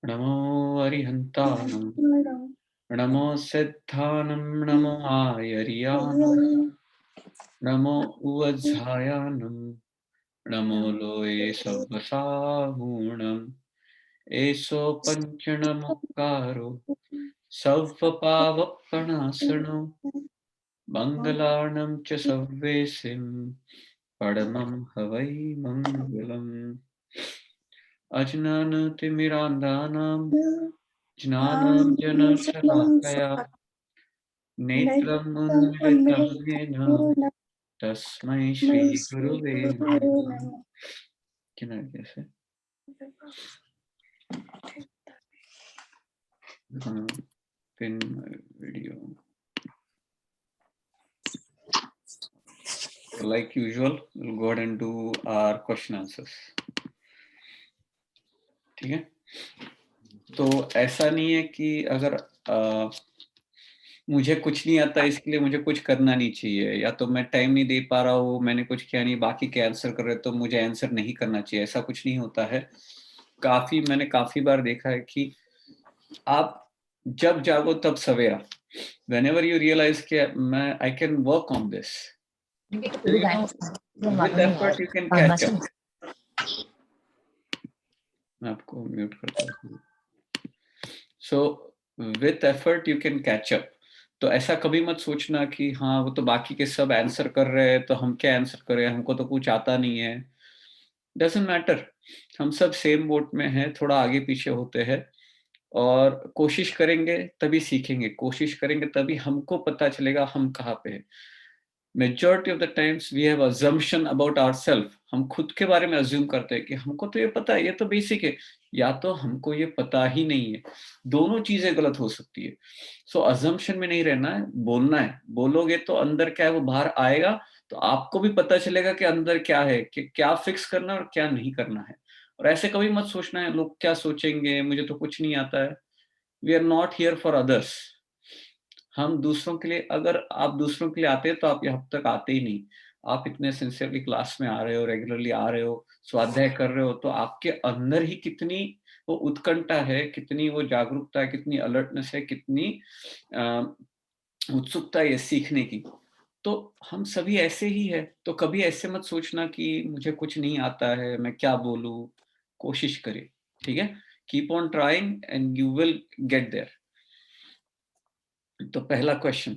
नमो अरिहन्ताणं, नमो सिद्धानं, नमो आयर्यानं, नमो उवज्झायानं, नमो लोये सव्वसाहूणम्, एषो पञ्चनमुक्कारो सव्वपावपणासनो, मङ्गलार्णं च सव्वेसिं, परमं हवै मङ्गलम्। अज्ञानतिमिरान्धानां ज्ञानाञ्जनशलाकया नेत्रम् उन्मीलितं येन तस्मै श्रीगुरुवे नमः। Can I guess it? Pin my video. Like usual, we'll go ahead and do our question answers. ठीक है? तो ऐसा नहीं है कि अगर मुझे कुछ नहीं आता इसके लिए मुझे कुछ करना नहीं चाहिए, या तो मैं टाइम नहीं दे पा रहा हूँ, मैंने कुछ किया नहीं, बाकी के आंसर कर रहे तो मुझे आंसर नहीं करना चाहिए, ऐसा कुछ नहीं होता है। मैंने काफी बार देखा है कि आप जब जागो तब सवेरा, whenever you realize कि मैं I can work on this, with effort you can catch up. मैं आपको म्यूट करता हूँ। So with effort you can catch up. तो ऐसा कभी मत सोचना कि हाँ वो तो बाकी के सब आंसर कर रहे हैं तो हम क्या आंसर करें, हमको तो कुछ आता नहीं है। डजंट मैटर, हम सब सेम बोट में हैं, थोड़ा आगे पीछे होते हैं, और कोशिश करेंगे तभी सीखेंगे, कोशिश करेंगे तभी हमको पता चलेगा हम कहाँ पे हैं। Majority of the times we have assumption about ourself, हम खुद के बारे में अज्यूम करते हैं कि हमको तो ये पता है, ये तो बेसिक है, या तो हमको ये पता ही नहीं है। दोनों चीजें गलत हो सकती है। सो अजम्पशन में नहीं रहना है, बोलना है। बोलोगे तो अंदर क्या है वो बाहर आएगा, तो आपको भी पता चलेगा कि अंदर क्या है, कि क्या फिक्स करना है और क्या नहीं करना है। और ऐसे कभी मत सोचना है लोग क्या सोचेंगे, मुझे तो कुछ नहीं आता है। We are not here for others. हम दूसरों के लिए, अगर आप दूसरों के लिए आते हैं तो आप यहाँ तक आते ही नहीं। आप इतने सिंसियरली क्लास में आ रहे हो, रेगुलरली आ रहे हो, स्वाध्याय कर रहे हो, तो आपके अंदर ही कितनी वो उत्कंठा है, कितनी वो जागरूकता है, कितनी अलर्टनेस है, कितनी उत्सुकता है ये सीखने की। तो हम सभी ऐसे ही है, तो कभी ऐसे मत सोचना कि मुझे कुछ नहीं आता है, मैं क्या बोलूं। कोशिश करें, ठीक है? Keep on trying and you will get there. तो पहला क्वेश्चन,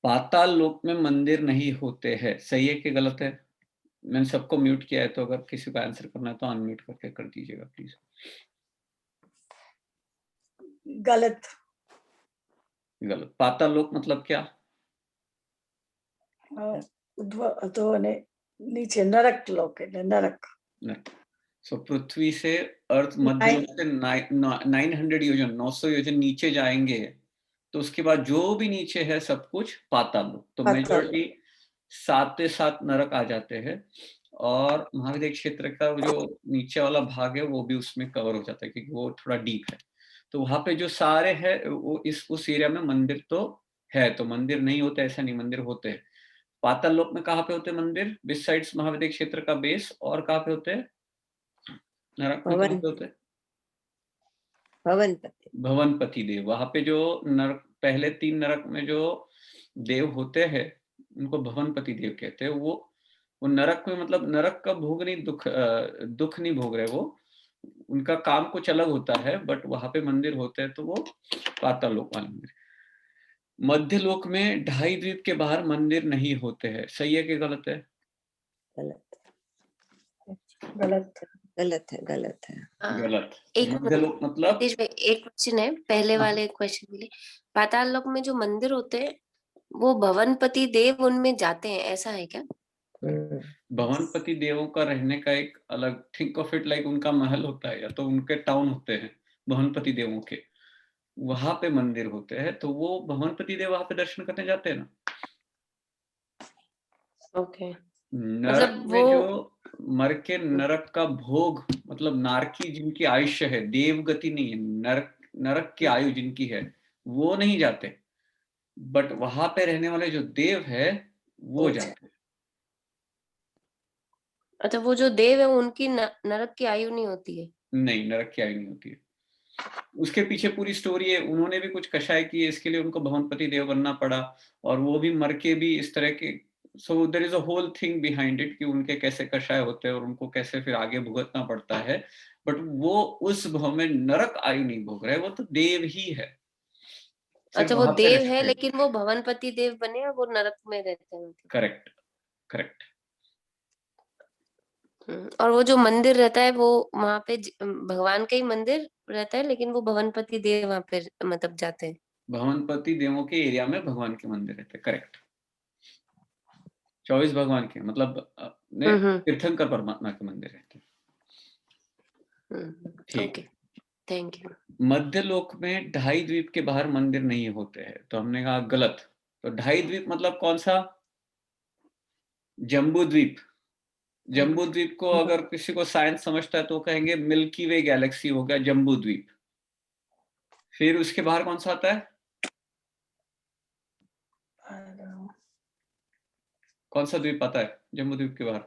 पाताल लोक में मंदिर नहीं होते हैं, सही है कि गलत है? मैंने सबको म्यूट किया है, तो अगर किसी को आंसर करना है तो अनम्यूट करके कर दीजिएगा प्लीज। गलत। गलत। पाताल लोक मतलब क्या? तो नीचे नरक लोक है, नरक। सो पृथ्वी से अर्थ मध्य लोक से 900 योजन, 900 योजन नीचे जाएंगे, तो उसके बाद जो भी नीचे है सब कुछ पाताल लोक। तो मेजॉरिटी 7 से 7 नरक आ जाते हैं, और महाविद्य क्षेत्र का जो नीचे वाला भाग है वो भी उसमें कवर हो जाता है, क्योंकि वो थोड़ा डीप है। तो वहां पे जो सारे है वो उस एरिया में मंदिर तो है, तो मंदिर नहीं होते ऐसा नहीं, मंदिर होते हैं। पाताल लोक में कहाँ पे होते हैं मंदिर? बिसाइड्स महाविद्य क्षेत्र का बेस, और कहाँ पे होते हैं? नरक में कहाँ पे होते हैं? भवनपति देव। वहां पे जो नरक, पहले 3 नरक में जो देव होते हैं उनको भवनपति देव कहते हैं। वो नरक में, मतलब नरक का भोग नहीं, दुख नहीं भोग रहे वो, उनका काम कुछ अलग होता है, बट वहां पे मंदिर होते हैं, तो वो पाताल लोक वाले मंदिर। मध्य लोक में 2.5 द्वीप के बाहर मंदिर नहीं होते हैं, सही है कि गलत है? गलत। गलत है, गलत है। गलत। एक मध्य लोक मतलब एक क्वेश्चन है पहले वाले क्वेश्चन के लिए। पाताल लोक में जो मंदिर होते हैं वो भवनपति देव उनमें जाते हैं, ऐसा है क्या? भवनपति देवों का रहने का एक अलग, थिंक ऑफ इट लाइक उनका महल होता है, या तो उनके टाउन होते हैं भवनपति देवों के, वहां पे मंदिर होते हैं, तो वो भवनपति देव वहां पे दर्शन करने जाते हैं ना। ओके। नरक में जो मर के नरक का भोग, मतलब नारकी जिनकी आयुष्य है, देव गति नहीं है, नरक नरक की आयु जिनकी है वो नहीं जाते, बट वहां पे रहने वाले जो देव है वो जाते हैं। अच्छा, वो जो देव है उनकी नरक की आयु नहीं होती है? नहीं, नरक की आयु नहीं होती है। उसके पीछे पूरी स्टोरी है, उन्होंने भी कुछ कषाय किए, इसके लिए उनको भवनपति देव बनना पड़ा, और वो भी मर के भी इस तरह के, so there is a whole thing behind it कि उनके कैसे कषाय होते हैं और उनको कैसे फिर आगे भुगतना पड़ता है। बट वो उस भव में नरक आयु नहीं भोग रहे, वो तो देव ही है, सिर्फ अच्छा, वो वहां पे देव है रेस्ट्रिक्टेड। लेकिन वो भवनपति देव बने और वो नरक में रहते हैं मतलब। Correct, correct. और वो जो मंदिर रहता है वो वहां पे भगवान का ही मंदिर रहता है, लेकिन वो भवनपति देव वहां पे मतलब जाते हैं। भवनपति देवों के एरिया में भगवान के मंदिर रहते, करेक्ट। 24 भगवान के मतलब तीर्थंकर परमात्मा के मंदिर रहते। ठीक। Okay, thank you. मध्य लोक में 2.5 द्वीप के बाहर मंदिर नहीं होते हैं, तो हमने कहा गलत। तो 2.5 द्वीप मतलब कौन सा? जम्बू द्वीप। जम्बू द्वीप को अगर किसी को साइंस समझता है तो कहेंगे मिल्की वे गैलेक्सी हो गया जम्बू द्वीप। फिर उसके बाहर कौन सा आता है? कौन सा द्वीप आता है जम्बू द्वीप के बाहर?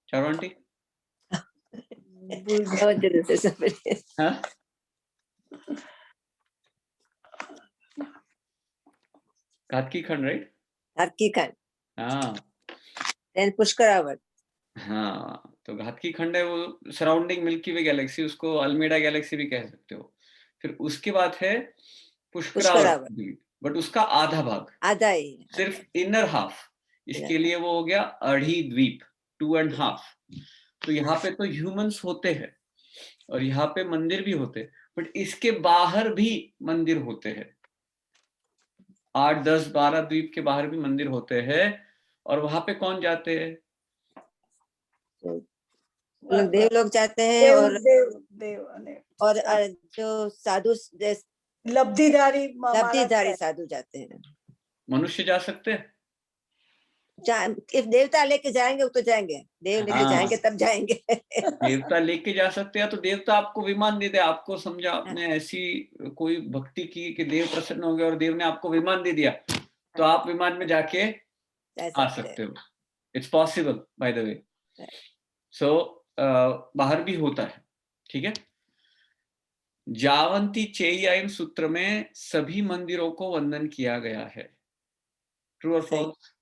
चारों आंटी? हाँ? घातकी खंड, राइट? घातकी खंड, हाँ पुष्करावर्त। हाँ, तो घातकी खंड है वो सराउंडिंग मिल्की वे गैलेक्सी, उसको अल्मेडा गैलेक्सी भी कह सकते हो। फिर उसके बाद है पुष्करावर्त द्वीप, बट उसका आधा भाग, आधा ही, सिर्फ इनर हाफ, इसके लिए वो हो गया अढ़ी द्वीप, 2.5। तो यहाँ पे तो ह्यूमंस होते हैं और यहाँ पे मंदिर भी होते हैं, बट इसके बाहर भी मंदिर होते हैं। 8, 10, 12 द्वीप के बाहर भी मंदिर होते हैं, और वहां पे कौन जाते हैं? देव लोग जाते हैं, और देव और जो साधु लब्धिधारी साधु जाते हैं। मनुष्य जा सकते हैं? इफ देवता लेके जाएंगे वो तो जाएंगे, देव लेके जाएंगे तब जाएंगे। देवता लेके जा सकते हैं, तो देवता आपको विमान दे दे, आपको समझा आपने ऐसी कोई भक्ति की कि देव प्रसन्न हो गया और देव ने आपको विमान दे दिया, तो आप विमान में जाके आ सकते हो। It's possible by the way. So बाहर भी होता है, ठीक है। जावंती चेय्यायन सूत्र में सभी मंदिरों को वंदन किया गया है, ट्रू और फॉल्स?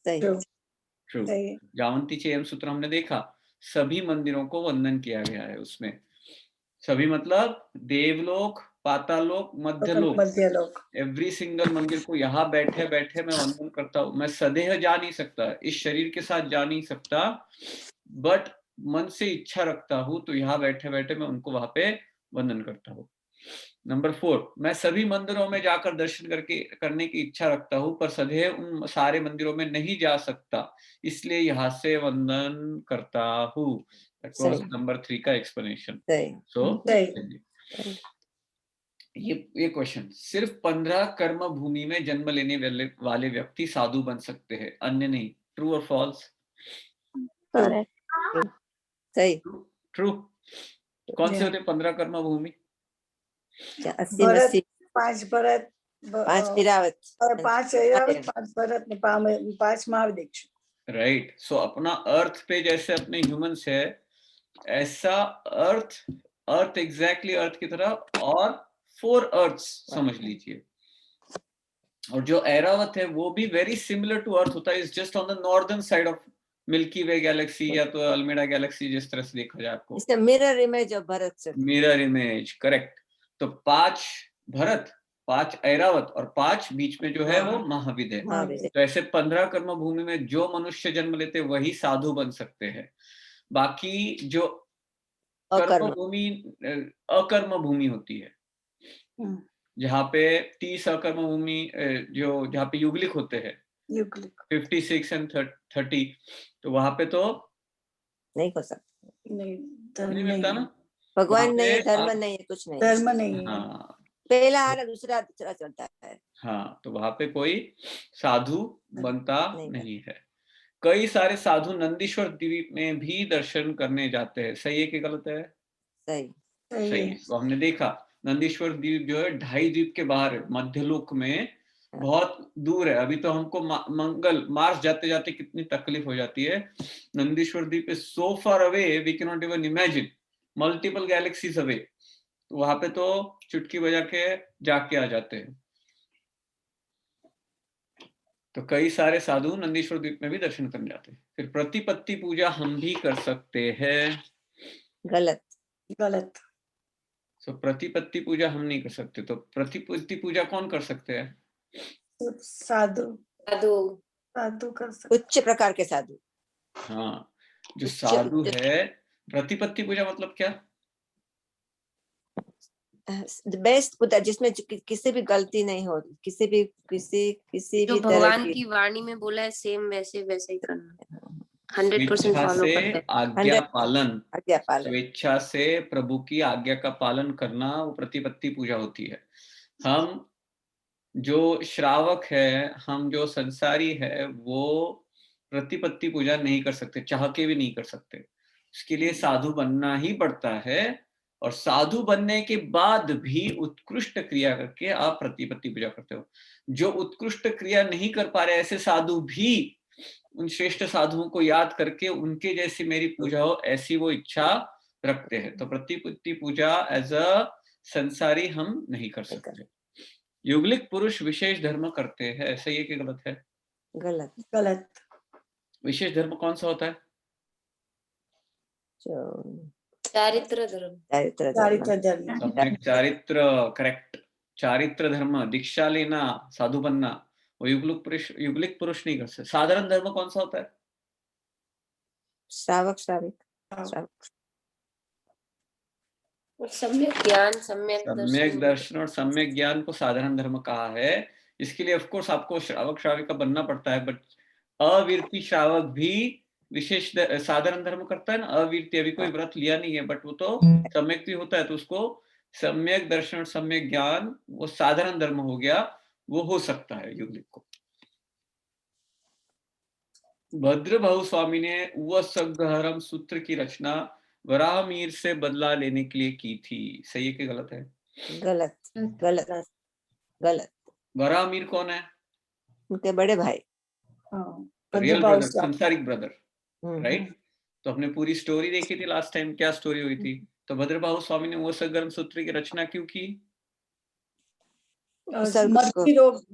ट्रू। जावंती चेय्यायन सूत्र हमने देखा, सभी मंदिरों को वंदन किया गया है उसमें। सभी मतलब देवलोक, पातालोक, मध्यलोक, एवरी सिंगल मंदिर को यहाँ बैठे बैठे मैं वंदन करता हूँ। मैं सदेह जा नहीं सकता, इस शरीर के साथ जा नहीं सकता, बट मन से इच्छा रखता हूँ तो यहाँ बैठे बैठे मैं उनको वहां पे वंदन करता हूँ। नंबर 4, मैं सभी मंदिरों में जाकर दर्शन करने की इच्छा रखता हूँ, पर सदैव उन सारे मंदिरों में नहीं जा सकता, इसलिए यहाँ से वंदन करता हूँ। दैट वाज नंबर 3 का एक्सप्लेनेशन। सो ये क्वेश्चन, सिर्फ 15 कर्म भूमि में जन्म लेने वाले व्यक्ति साधु बन सकते हैं, अन्य नहीं, ट्रू और फॉल्स? सही। ट्रू। कौन से होते 15 कर्म भूमि? 80, 5 भरत, 5 इरावत, 5 ऐरावत, 5 भरत ने 5 महाविदीक्षु। राइट। सो अपना अर्थ पे जैसे अपने ह्यूमंस है, ऐसा अर्थ एग्जैक्टली अर्थ की तरह और 4 अर्थ्स समझ लीजिए। और जो ऐरावत है वो भी वेरी सिमिलर टू अर्थ होता है, is just on the northern side of milky way Galaxy या तो अल्मेडा गैलेक्सी, जिस तरह से देखा जाए आपको। इसका मिरर इमेज ऑफ भरत से। Mirror image, correct. तो 5 भरत, 5 ऐरावत और 5 बीच में जो है वो महाविद है। तो ऐसे 15 कर्म भूमि में जो मनुष्य जन्म लेते वही साधु बन सकते हैं। बाकी जो कर्म भूमि अकर्म भूमि होती है, जहाँ पे 30 अकर्म भूमि जो जहाँ पे युगलिक होते हैं, 56 एंड 30, तो वहां पे तो नहीं हो सकता, नहीं मिलता ना, भगवान नहीं, धर्म नहीं, कुछ नहीं, धर्म नहीं। हाँ, पहला आ रहा दूसरा चलता है। हाँ, तो वहां पे कोई साधु बनता नहीं है। कई सारे साधु नंदीश्वर द्वीप में भी दर्शन करने जाते हैं, सही है कि गलत है? सही है। तो हमने देखा नंदीश्वर द्वीप जो है 2.5 द्वीप के बाहर है, मध्यलोक में बहुत दूर है। अभी तो हमको मंगल मार्स जाते जाते कितनी तकलीफ हो जाती है। Nandishwar Dweep is so far away we can not even imagine, multiple galaxies away. तो वहां पे तो चुटकी बजा के जाके आ जाते हैं। तो कई सारे साधु नंदीश्वर द्वीप में भी दर्शन करने जाते हैं। फिर प्रतिपत्ति पूजा हम भी कर सकते हैं। गलत। गलत। सो प्रतिपत्ति पूजा हम नहीं कर सकते, तो प्रतिपत्ति पूजा कौन कर सकते हैं? साधु। साधु। साधु कर सकते। उच्च प्रकार के साधु। हाँ, जो उच्च- साधु उच्च- है। प्रतिपत्ति पूजा मतलब क्या? बेस्ट पूजा जिसमें किसी भी गलती नहीं हो, किसी जो भी तरह भगवान की की वाणी में बोला है सेम वैसे वैसे ही करना, 100% स्वेच्छा फॉलो से करते हैं। आज्ञा पालन, आज्ञा पालन। स्वेच्छा से प्रभु की आज्ञा का पालन करना वो प्रतिपत्ति पूजा होती है। हम जो श्रावक है, हम जो संसारी है, वो प्रतिपत्ति पूजा नहीं कर सकते, चाह के भी नहीं कर सकते। उसके लिए साधु बनना ही पड़ता है, और साधु बनने के बाद भी उत्कृष्ट क्रिया करके आप प्रतिपत्ति पूजा करते हो। जो उत्कृष्ट क्रिया नहीं कर पा रहे ऐसे साधु भी उन श्रेष्ठ साधुओं को याद करके उनके जैसी मेरी पूजा हो, ऐसी वो इच्छा रखते हैं। तो प्रतिपत्ति पूजा एज अ संसारी हम नहीं कर सकते। युगलिक पुरुष विशेष धर्म करते हैं, ऐसा ये कि गलत है? गलत। गलत। विशेष धर्म कौन सा होता है? चारित्र धर्म। चारित्र चारित्र धर्म। सम्यक चारित्र, करेक्ट। चारित्र धर्म, दीक्षा लेना, साधु बनना, वो युगलिक पुरुष नहीं कर सकते। साधारण धर्म कौन सा होता है? श्रावक श्राविक। सम्यक ज्ञान, सम्यक दर्शन और सम्यक ज्ञान को साधारण धर्म कहा है। इसके लिए ऑफ कोर्स आपको श्रावक श्राविका बनना पड़ता है, बट अवीरती श्रावक भी विशेष साधारण धर्म करता है ना। अवीरती अभी कोई व्रत लिया नहीं है, बट वो तो सम्यक भी होता है, तो उसको सम्यक दर्शन और सम्यक ज्ञान वो साधारण धर्म हो गया, वो हो सकता है युगलिक को। भद्रभाहु स्वामी ने वसग्रहरम सूत्र की रचना वराहमीर से बदला लेने के लिए की थी, सही है कि गलत है? गलत। गलत। गलत। वराहमीर कौन है? उनके बड़े भाई। रियल ब्रदर, संसारिक ब्रदर, राइट? तो हमने पूरी स्टोरी देखी थी लास्ट टाइम, क्या स्टोरी हुई थी? तो भद्रभाहु स्वामी ने वसग्रहरम सूत्र की रचना क्यों की? मर्ती रोग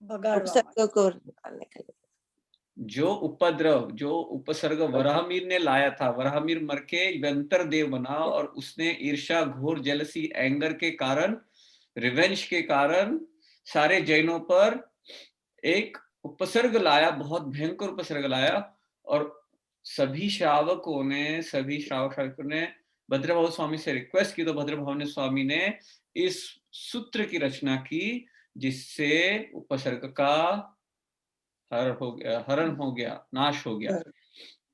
भगाड़वा को निकालने के लिए। जो उपद्रव, जो उपसर्ग वराहमीर ने लाया था, वराहमीर मर के यंत्र देव बना, और उसने ईर्ष्या, घोर जेलसी, एंगर के कारण, रिवेंज के कारण सारे जैनों पर एक उपसर्ग लाया, बहुत भयंकर उपसर्ग लाया। और सभी श्रावकों ने भद्रभाहु स्वामी से रिक्वेस्ट की, तो भद्रभाहु स्वामी ने इस सूत्र की रचना की, जिससे उपसर्ग का हरण हो गया, नाश हो गया।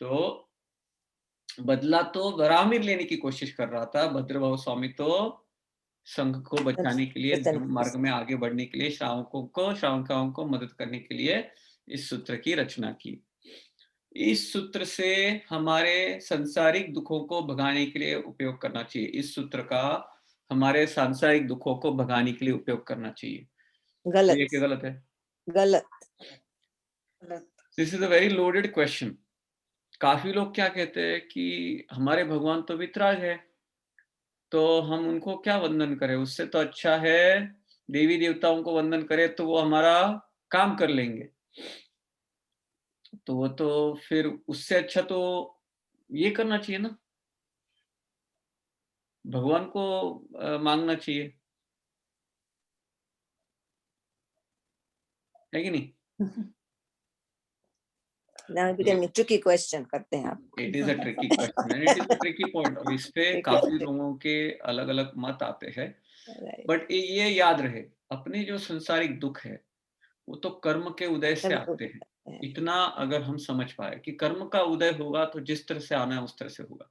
तो बदला तो वराहमीर लेने की कोशिश कर रहा था, भद्रभाहु स्वामी तो संघ को बचाने के लिए, धर्म मार्ग में आगे बढ़ने के लिए, श्रावकाओं को मदद करने के लिए इस सूत्र की रचना की। इस सूत्र से हमारे सांसारिक दुखों को भगाने के लिए उपयोग करना चाहिए। इस सूत्र का हमारे सांसारिक दुखों को भगाने के लिए उपयोग करना चाहिए। गलत। ये क्या गलत है? गलत। This is a very loaded question. काफी लोग क्या कहते हैं कि हमारे भगवान तो वितराग है, तो हम उनको क्या वंदन करें? उससे तो अच्छा है देवी देवताओं को वंदन करें, तो वो हमारा काम कर लेंगे। तो वो तो फिर उससे अच्छा तो ये करना चाहिए ना, भगवान को मांगना चाहिए, है कि नहीं? ट्रिकी क्वेश्चन करते हैं आप। It is a tricky question and it is a tricky point. और इस पे काफी लोगों के अलग अलग मत आते हैं, बट ये याद रहे, अपने जो संसारिक दुख है वो तो कर्म के उदय से आते हैं। इतना अगर हम समझ पाए कि कर्म का उदय होगा तो जिस तरह से आना है उस तरह से होगा।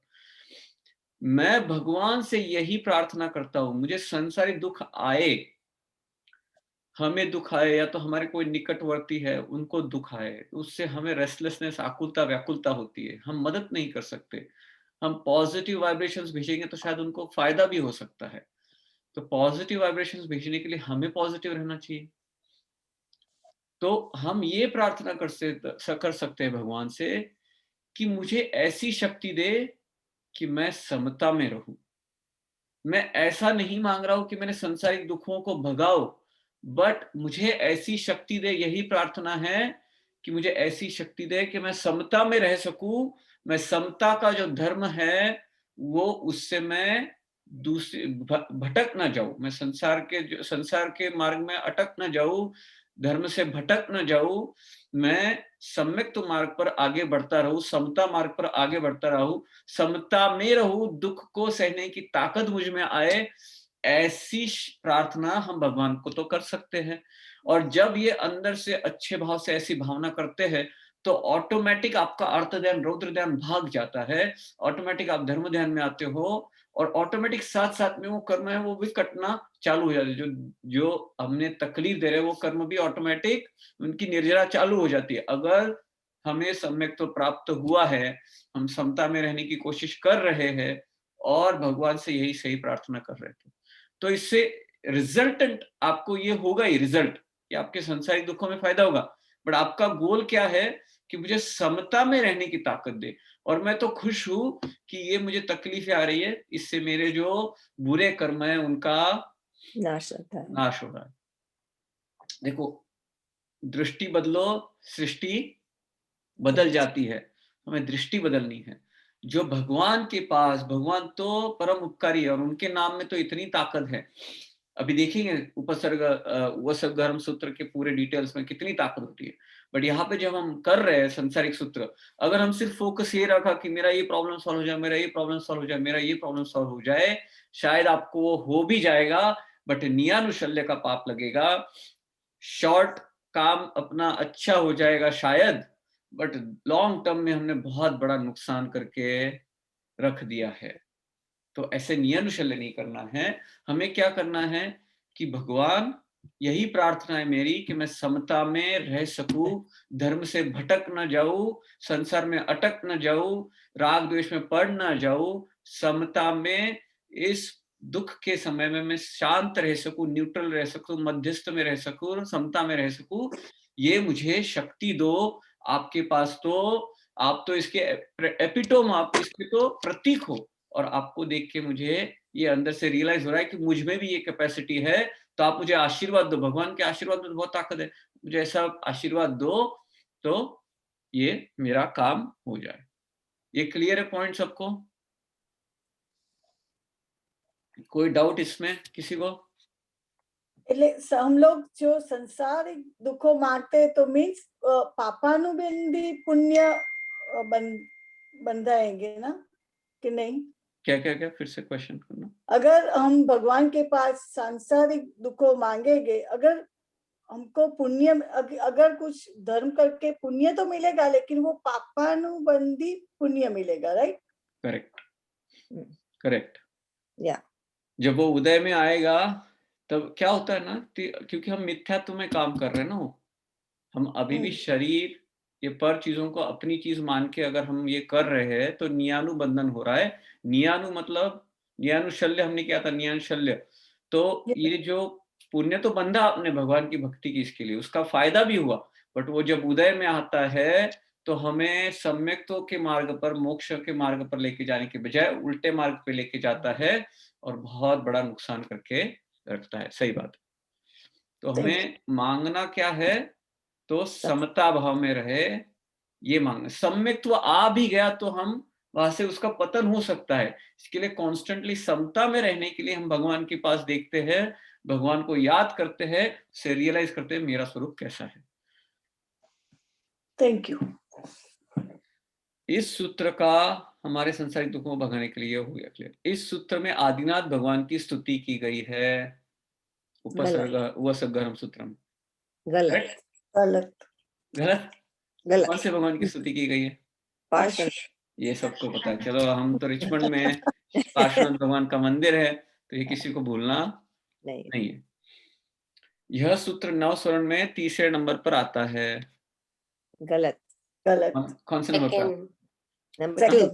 मैं भगवान से यही प्रार्थना करता हूं, मुझे संसारिक दुख आए, हमें दुख आए या तो हमारे कोई निकटवर्ती है उनको दुख आए, तो उससे हमें रेस्टलेसनेस, आकुलता, व्याकुलता होती है, हम मदद नहीं कर सकते। हम पॉजिटिव वाइब्रेशंस भेजेंगे तो शायद उनको फायदा भी हो सकता है। तो पॉजिटिव वाइब्रेशंस भेजने के लिए हमें पॉजिटिव रहना चाहिए। तो हम ये प्रार्थना कर सकते हैं भगवान से कि मुझे ऐसी शक्ति दे कि मैं समता में रहूं, मैं ऐसा नहीं मांग रहा हूं कि मैंने संसारिक दुखों को भगाओ, बट मुझे ऐसी शक्ति दे, यही प्रार्थना है कि मुझे ऐसी शक्ति दे कि मैं समता में रह सकूं, मैं समता का जो धर्म है वो उससे मैं दूसरी भटक ना जाऊं, मैं संसार के मार्ग में अटक ना जाऊं, धर्म से भटक ना जाऊं, मैं सम्यक तो मार्ग पर आगे बढ़ता रहूं, समता मार्ग पर आगे बढ़ता रहूं, समता में रहूं, दुख को सहने की ताकत मुझ में आए। ऐसी प्रार्थना हम भगवान को तो कर सकते हैं। और जब ये अंदर से अच्छे भाव से ऐसी भावना करते हैं तो ऑटोमेटिक आपका अर्थ ध्यान रौद्र ध्यान भाग जाता है, ऑटोमेटिक आप धर्म ध्यान में आते हो, और ऑटोमेटिक साथ साथ में वो कर्म है वो भी कटना चालू हो जाते, जो जो हमने तकलीफ दे रहे वो कर्म भी ऑटोमेटिक उनकी निर्जरा चालू हो जाती है। अगर हमें सम्यक तो प्राप्त हुआ है, हम समता में रहने की कोशिश कर रहे हैं और भगवान से यही सही प्रार्थना कर रहे थे, तो इससे रिजल्टेंट आपको ये होगा ही रिजल्ट कि आपके संसारिक दुखों में फायदा होगा। बट आपका गोल क्या है कि मुझे समता में रहने की ताकत दे, और मैं तो खुश हूं कि ये मुझे तकलीफें आ रही है, इससे मेरे जो बुरे कर्म है उनका नाश होता है। नाश हो रहा है। देखो, दृष्टि बदलो, सृष्टि बदल जाती है, हमें दृष्टि बदलनी है। जो भगवान के पास, भगवान तो परम उपकारी है और उनके नाम में तो इतनी ताकत है। अभी देखेंगे उपसर्ग उपसर्ग सूत्र के पूरे डिटेल्स में कितनी ताकत होती है। बट यहाँ पे जब हम कर रहे हैं संसारिक सूत्र, अगर हम सिर्फ फोकस ये रखा कि मेरा ये प्रॉब्लम सॉल्व हो जाए, मेरा ये प्रॉब्लम सॉल्व हो जाए, मेरा ये प्रॉब्लम सॉल्व हो जाए, शायद आपको वो हो भी जाएगा, बट नियानुशल्य का पाप लगेगा। शॉर्ट काम अपना अच्छा हो जाएगा शायद, बट लॉन्ग टर्म में हमने बहुत बड़ा नुकसान करके रख दिया है। तो ऐसे नियनुशल्य नहीं करना है। हमें क्या करना है कि भगवान, यही प्रार्थना है मेरी कि मैं समता में रह सकूं, धर्म से भटक न जाऊं, संसार में अटक न जाऊं, राग द्वेष में पड़ न जाऊं, समता में इस दुख के समय में मैं शांत रह सकूं, न्यूट्रल रह सकूं, मध्यस्थ में रह सकूं, समता में रह सकूं। ये मुझे शक्ति दो। आपके पास तो, आप तो इसके एपिटोम, आप इसके तो प्रतीक हो, और आपको देख के मुझे ये अंदर से रियलाइज हो रहा है कि मुझ में भी ये कैपेसिटी है। तो आप मुझे आशीर्वाद दो, भगवान के आशीर्वाद में तो बहुत ताकत है, मुझे ऐसा आशीर्वाद दो तो ये मेरा काम हो जाए। ये क्लियर है पॉइंट सबको? कोई डाउट इसमें किसी को? એટલે हम लोग जो संसारिक दुखों मांगते तो मीन्स पापानुबंधी पुण्य बंधाएंगे ना कि नहीं? क्या क्या क्या फिर से क्वेश्चन करना। अगर हम भगवान के पास सांसारिक दुखों मांगेंगे, अगर हमको पुण्य, अगर कुछ धर्म करके पुण्य तो मिलेगा, लेकिन वो पापानुबंधी पुण्य मिलेगा, राइट? Correct, correct. या जब वो उदय में आएगा तब क्या होता है ना, क्योंकि हम मिथ्यात्व में काम कर रहे हैं ना, हम अभी भी शरीर, ये पर चीजों को अपनी चीज मान के अगर हम ये कर रहे हैं तो नियानु बंधन हो रहा है। नियानु मतलब नियानुशल्य, हमने क्या था, नियानुशल्य। तो ये जो पुण्य तो बंधा आपने भगवान की भक्ति की, इसके लिए उसका फायदा भी हुआ, बट वो जब उदय में आता है तो हमें सम्यक्तों के मार्ग पर, मोक्ष के मार्ग पर लेके जाने के बजाय उल्टे मार्ग पे लेके जाता है और बहुत बड़ा नुकसान करके रखता है। सही बात। तो हमें मांगना क्या है, तो समता भाव में रहे, ये मांगना। सम्यक्त्व आ भी गया तो हम वहां से, उसका पतन हो सकता है। इसके लिए कॉन्स्टेंटली समता में रहने के लिए हम भगवान के पास देखते हैं, भगवान को याद करते हैं, से रियलाइज करते हैं मेरा स्वरूप कैसा है। Thank you. इस सूत्र का हमारे संसारिक दुखों को भगाने के लिए हो गया क्लियर। इस सूत्र में आदिनाथ भगवान की स्तुति की गई है, उपसर्ग उपसर्ग सूत्र में। गलत गलत गलत? गलत कौन से भगवान की स्तुति की गई है? पार्श्व ये सबको पता है। चलो, हम तो रिचमंड में पार्श्वनाथ भगवान का मंदिर है, तो ये किसी को भूलना नहीं है। यह सूत्र 9 स्वर्ण में तीसरे नंबर पर आता है। गलत गलत कौन से नंबर पर? Number 2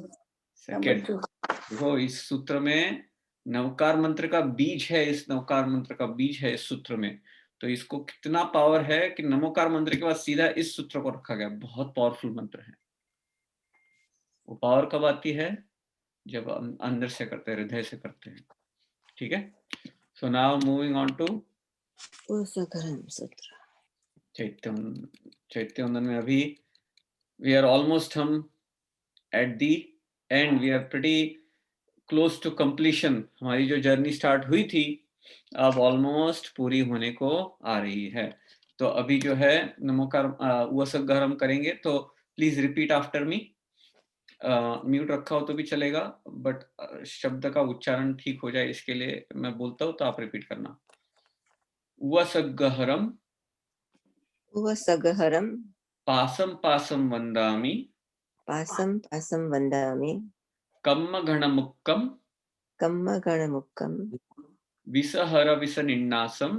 second. देखो, इस सूत्र में नवकार मंत्र का बीज है, इस नवकार मंत्र का बीज है इस सूत्र में। तो इसको कितना पावर है कि नमोकार मंत्र के बाद सीधा इस सूत्र को रखा गया। बहुत पावरफुल मंत्र है। वो पावर कब आती है? जब हम अंदर से करते हैं, हृदय से करते हैं। ठीक है. So now moving on to उषघरम सूत्र. चैत्यवंदन में अभी we are almost हम at the end, we are pretty close to completion. हमारी जो जर्नी स्टार्ट हुई थी अब ऑलमोस्ट पूरी होने को आ रही है. तो अभी जो है नमोकार उषघरम करेंगे, तो please repeat after me. Mute रखा हो तो भी चलेगा, बट शब्द का उच्चारण ठीक हो जाए इसके लिए मैं बोलता हूँ तो आप रिपीट करना. उषघरम उषघरम पासम पासम वंदामि पासम पासम वंदामि कम्म गणमुक्कम कम्मगणमुक्कम विसहर विसनिन्नासम.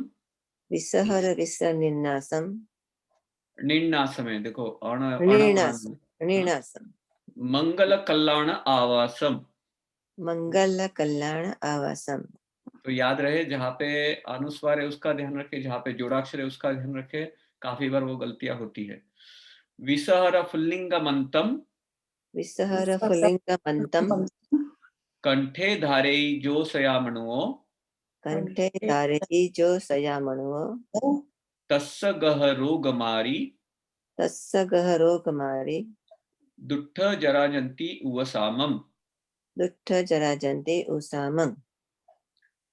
विसहर विसनिन्नासम निन्नासम है, देखो नीणासम नीणासम मंगल कल्याण आवासम. मंगल कल्याण आवासम. तो याद रहे जहाँ पे अनुस्वार है उसका ध्यान रखे, जहाँ पे जोड़ाक्षर है उसका ध्यान रखे. काफी बार वो गलतियां होती है. विसहर फुल्लिंग मंतम विसहर फुल्लिंगमन्तं कंठे धारे जो सयामणुओ कंठे धारयति जो सयामणुः तस्स गहरो गमारी तस्य गहरो गमारि दुट्ठ जराजंती उवसामम. दुट्ठ जराजन्ते उसामं.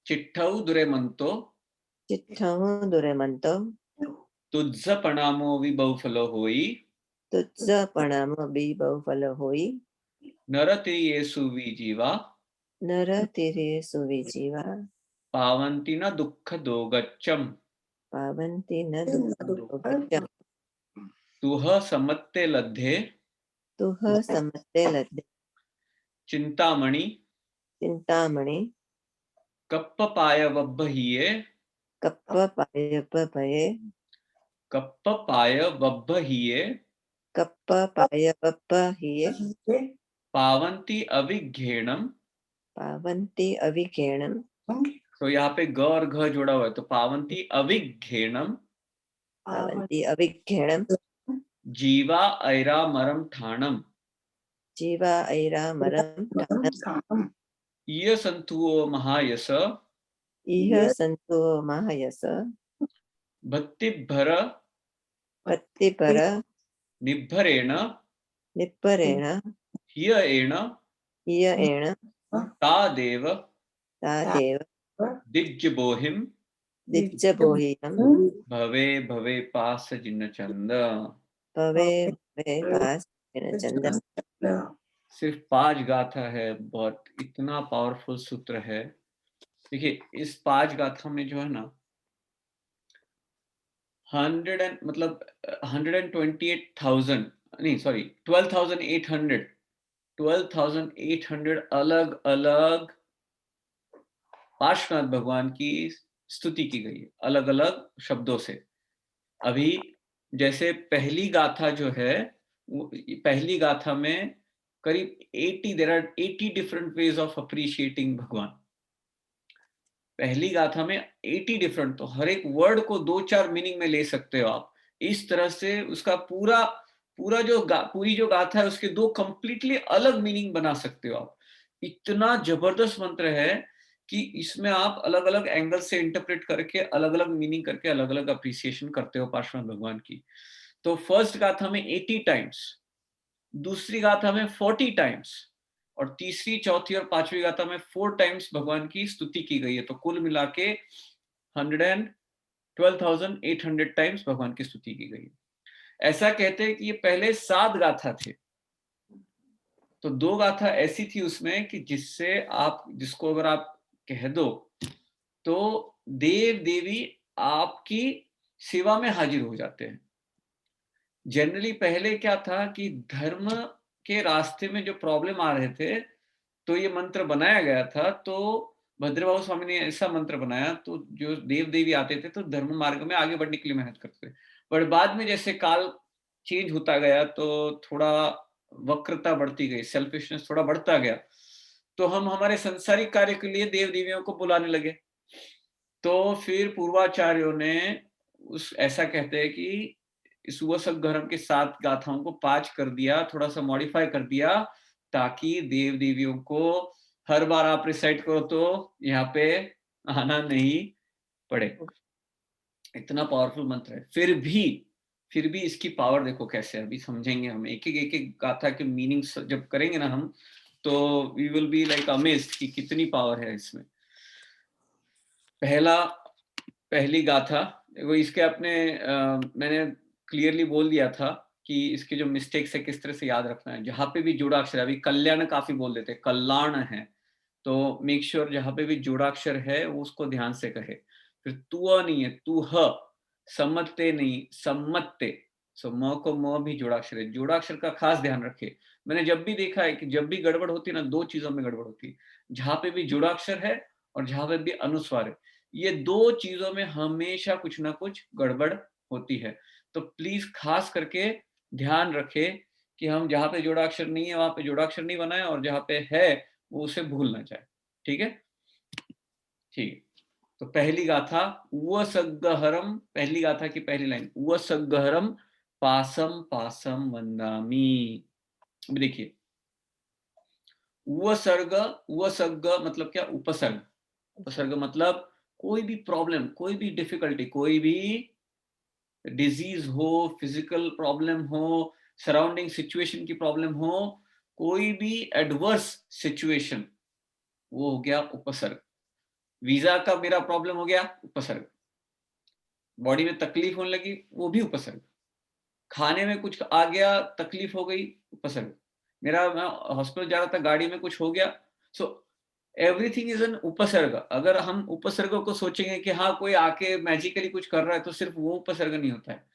चिट्ठौ दुरेमंतो चिट्ठं दुरमन्तो तुझ पणामो विबहुफलो होई तुच्छ प्रणाम बहुफल होई. नरति येसु विजीवा नर तेरे सुविजीवा पावंती न दुःख दोगच्चम. पावन्ति न दुःखं. तुह समत्ते लद्धे तुह समते लद्दे चिंतामणि चिंतामणि कप्प पाय वब्बहिये कप्प पायप भये कप्प पाय वब्बहिये कप्प पायप हिये पावंती अविघ्येणम. पावन्ति अविघेणं. तो यहाँ पे ग और घ जोड़ा हुआ है, तो पावंती अविघ्येणम पावन्ति अविघेणं. जीवा ऐरामरम ठाणम. जीवा ऐरामरं ठाणम्. इय संतुओ महायस इह सन्तो महायस भक्तिभर भक्तिपर निभरेण निप्परेण हियेण हियेण तादेव तादेव दिग्जबोहिम दिग्जबोहियं भवे भवे पास जिन्न चंद. भवे भवे भास्करेण चन्दन. सिर्फ 5 गाथा है, बहुत इतना पावरफुल सूत्र है. देखिए इस 5 गाथा में जो है ना 128,000 नहीं सॉरी 12,800 अलग अलग पार्श्वनाथ भगवान की स्तुति की गई है अलग अलग शब्दों से. अभी जैसे पहली गाथा जो है, पहली गाथा में करीब 80 there are 80 different ways of appreciating भगवान. पहली गाथा में 80 डिफरेंट, तो हर एक वर्ड को 2-4 मीनिंग में ले सकते हो आप. इस तरह से उसका पूरी जो गाथा है उसके 2 कंप्लीटली अलग मीनिंग बना सकते हो आप. इतना जबरदस्त मंत्र है कि इसमें आप अलग अलग एंगल से इंटरप्रेट करके अलग अलग मीनिंग करके अलग अलग अप्रिसिएशन करते हो पार्श्वनाथ भगवान की. तो फर्स्ट गाथा में 80 टाइम्स, दूसरी गाथा में 40 टाइम्स और तीसरी, चौथी और पांचवी गाथा में 4 टाइम्स भगवान की स्तुति की गई है. तो कुल मिला के 112,800 टाइम्स भगवान की स्तुति की गई है. ऐसा कहते हैं कि ये पहले 7 गाथा थे. तो 2 गाथा ऐसी थी उसमें कि जिसको अगर आप कह दो तो देव देवी आपकी सेवा में हाजिर हो जाते हैं. जनरली पहले क्या था कि धर्म के रास्ते में जो प्रॉब्लम आ रहे थे तो ये मंत्र बनाया गया था. तो भद्रबाहु स्वामी ने ऐसा मंत्र बनाया, तो जो देव देवी आते थे तो धर्म मार्ग में आगे बढ़ने के लिए मेहनत करते थे. पर बाद में जैसे काल चेंज होता गया तो थोड़ा वक्रता बढ़ती गई, सेल्फिशनेस थोड़ा बढ़ता गया, तो हम हमारे संसारिक कार्य के लिए देव देवियों को बुलाने लगे. तो फिर पूर्वाचार्यों ने ऐसा कहते हैं कि इस उषघरम के 7 गाथाओं को 5 कर दिया, थोड़ा सा मॉडिफाई कर दिया, ताकि देव देवियों को हर बार आप रिसाइट करो तो यहाँ पे आना नहीं पड़े। इतना पावरफुल मंत्र है। फिर भी इसकी पावर देखो कैसे है, अभी समझेंगे हम। एक एक गाथा के मीनिंग जब करेंगे ना हम, तो we will be like amazed कि कितनी पावर है इसमें। पहली गाथा देखो, इसके अपने मैंने क्लियरली बोल दिया था कि इसके जो मिस्टेक्स है किस तरह से याद रखना है। जहां पे भी जोड़ाक्षर है, अभी कल्याण काफी बोल देते हैं, कल्याण है, तो मेक श्योर जहां पे भी जोड़ाक्षर है वो उसको ध्यान से कहे। फिर तू नहीं है, तू ह, सम्मते नहीं, सम्मत्ते। सो म को म भी जोड़ाक्षर है, जोड़ाक्षर का खास ध्यान रखे। मैंने जब भी देखा है कि जब भी गड़बड़ होती है ना, दो चीजों में गड़बड़ होती है, जहां पे भी जोड़ाक्षर है और जहां पे भी अनुस्वार है, ये दो चीजों में हमेशा कुछ ना कुछ गड़बड़ होती है। तो प्लीज खास करके ध्यान रखे कि हम जहां पे जोड़ाक्षर नहीं है वहां पे जोड़ाक्षर नहीं बनाए, और जहां पे है वो उसे भूल ना जाए। ठीक है, ठीक है। तो पहली गाथा उ सग्गहरम, पहली गाथा की पहली लाइन, उ सग्गहरम पासम पासम वंदामी। देखिए, उ सग्ग मतलब क्या? उपसर्ग। उपसर्ग मतलब कोई भी प्रॉब्लम, कोई भी डिफिकल्टी, कोई भी डिजीज हो, फिजिकल प्रॉब्लम हो, सराउंडिंग सिचुएशन की प्रॉब्लम हो, कोई भी एडवर्स सिचुएशन, वो हो गया उपसर्ग। वीजा का मेरा प्रॉब्लम हो गया, उपसर्ग। बॉडी में तकलीफ होने लगी, वो भी उपसर्ग। खाने में कुछ आ गया, तकलीफ हो गई, उपसर्ग। मेरा, मैं हॉस्पिटल जा रहा था, गाड़ी में कुछ हो गया, सो एवरीथिंग इज एन उपसर्ग। अगर हम उपसर्ग को सोचेंगे कि हाँ कोई आके मैजिकली कुछ कर रहा है, तो सिर्फ वो उपसर्ग नहीं होता है।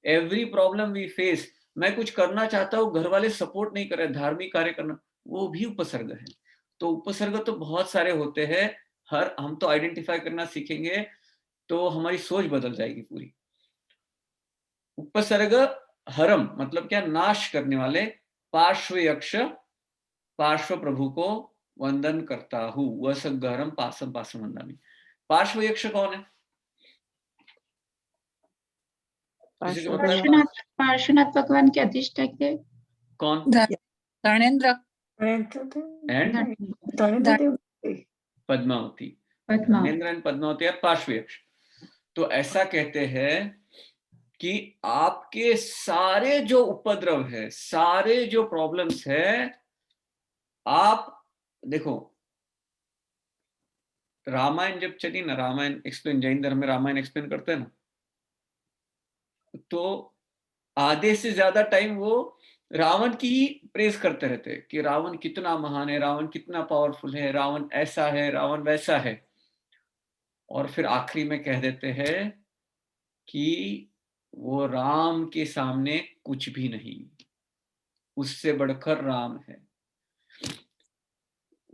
एवरी प्रॉब्लम वी फेस, मैं कुछ करना चाहता हूँ, घर वाले सपोर्ट नहीं कर रहे, धार्मिक कार्य करना, वो भी उपसर्ग है। तो उपसर्ग तो बहुत सारे होते हैं, हर हम तो आइडेंटिफाई करना सीखेंगे तो हमारी सोच बदल जाएगी पूरी। उपसर्ग हरम मतलब क्या? नाश करने वाले। पार्श्व यक्ष, पार्श्व प्रभु को वंदन करता हूं, वह सगहरम पासम पासम वंदामि। पार्श्व यक्ष कौन है? किसी को पता है? पार्श्वनाथ, पार्श्वनाथ भगवान के अधिष्ठाता कौन? धर्मेंद्र एंड पद्मावती। धर्मेंद्र एंड पद्मावती और पार्श्व यक्ष। तो ऐसा कहते हैं कि आपके सारे जो उपद्रव है, सारे जो प्रॉब्लम्स है, आप देखो, रामायण जब चली ना, रामायण एक्सप्लेन, जैन धर्म में रामायण एक्सप्लेन करते हैं ना, तो आधे से ज्यादा टाइम वो रावण की ही प्रेज करते रहते हैं कि रावण कितना महान है, रावण कितना पावरफुल है, रावण ऐसा है, रावण वैसा है। और फिर आखिरी में कह देते हैं कि वो राम के सामने कुछ भी नहीं, उससे बढ़कर राम है।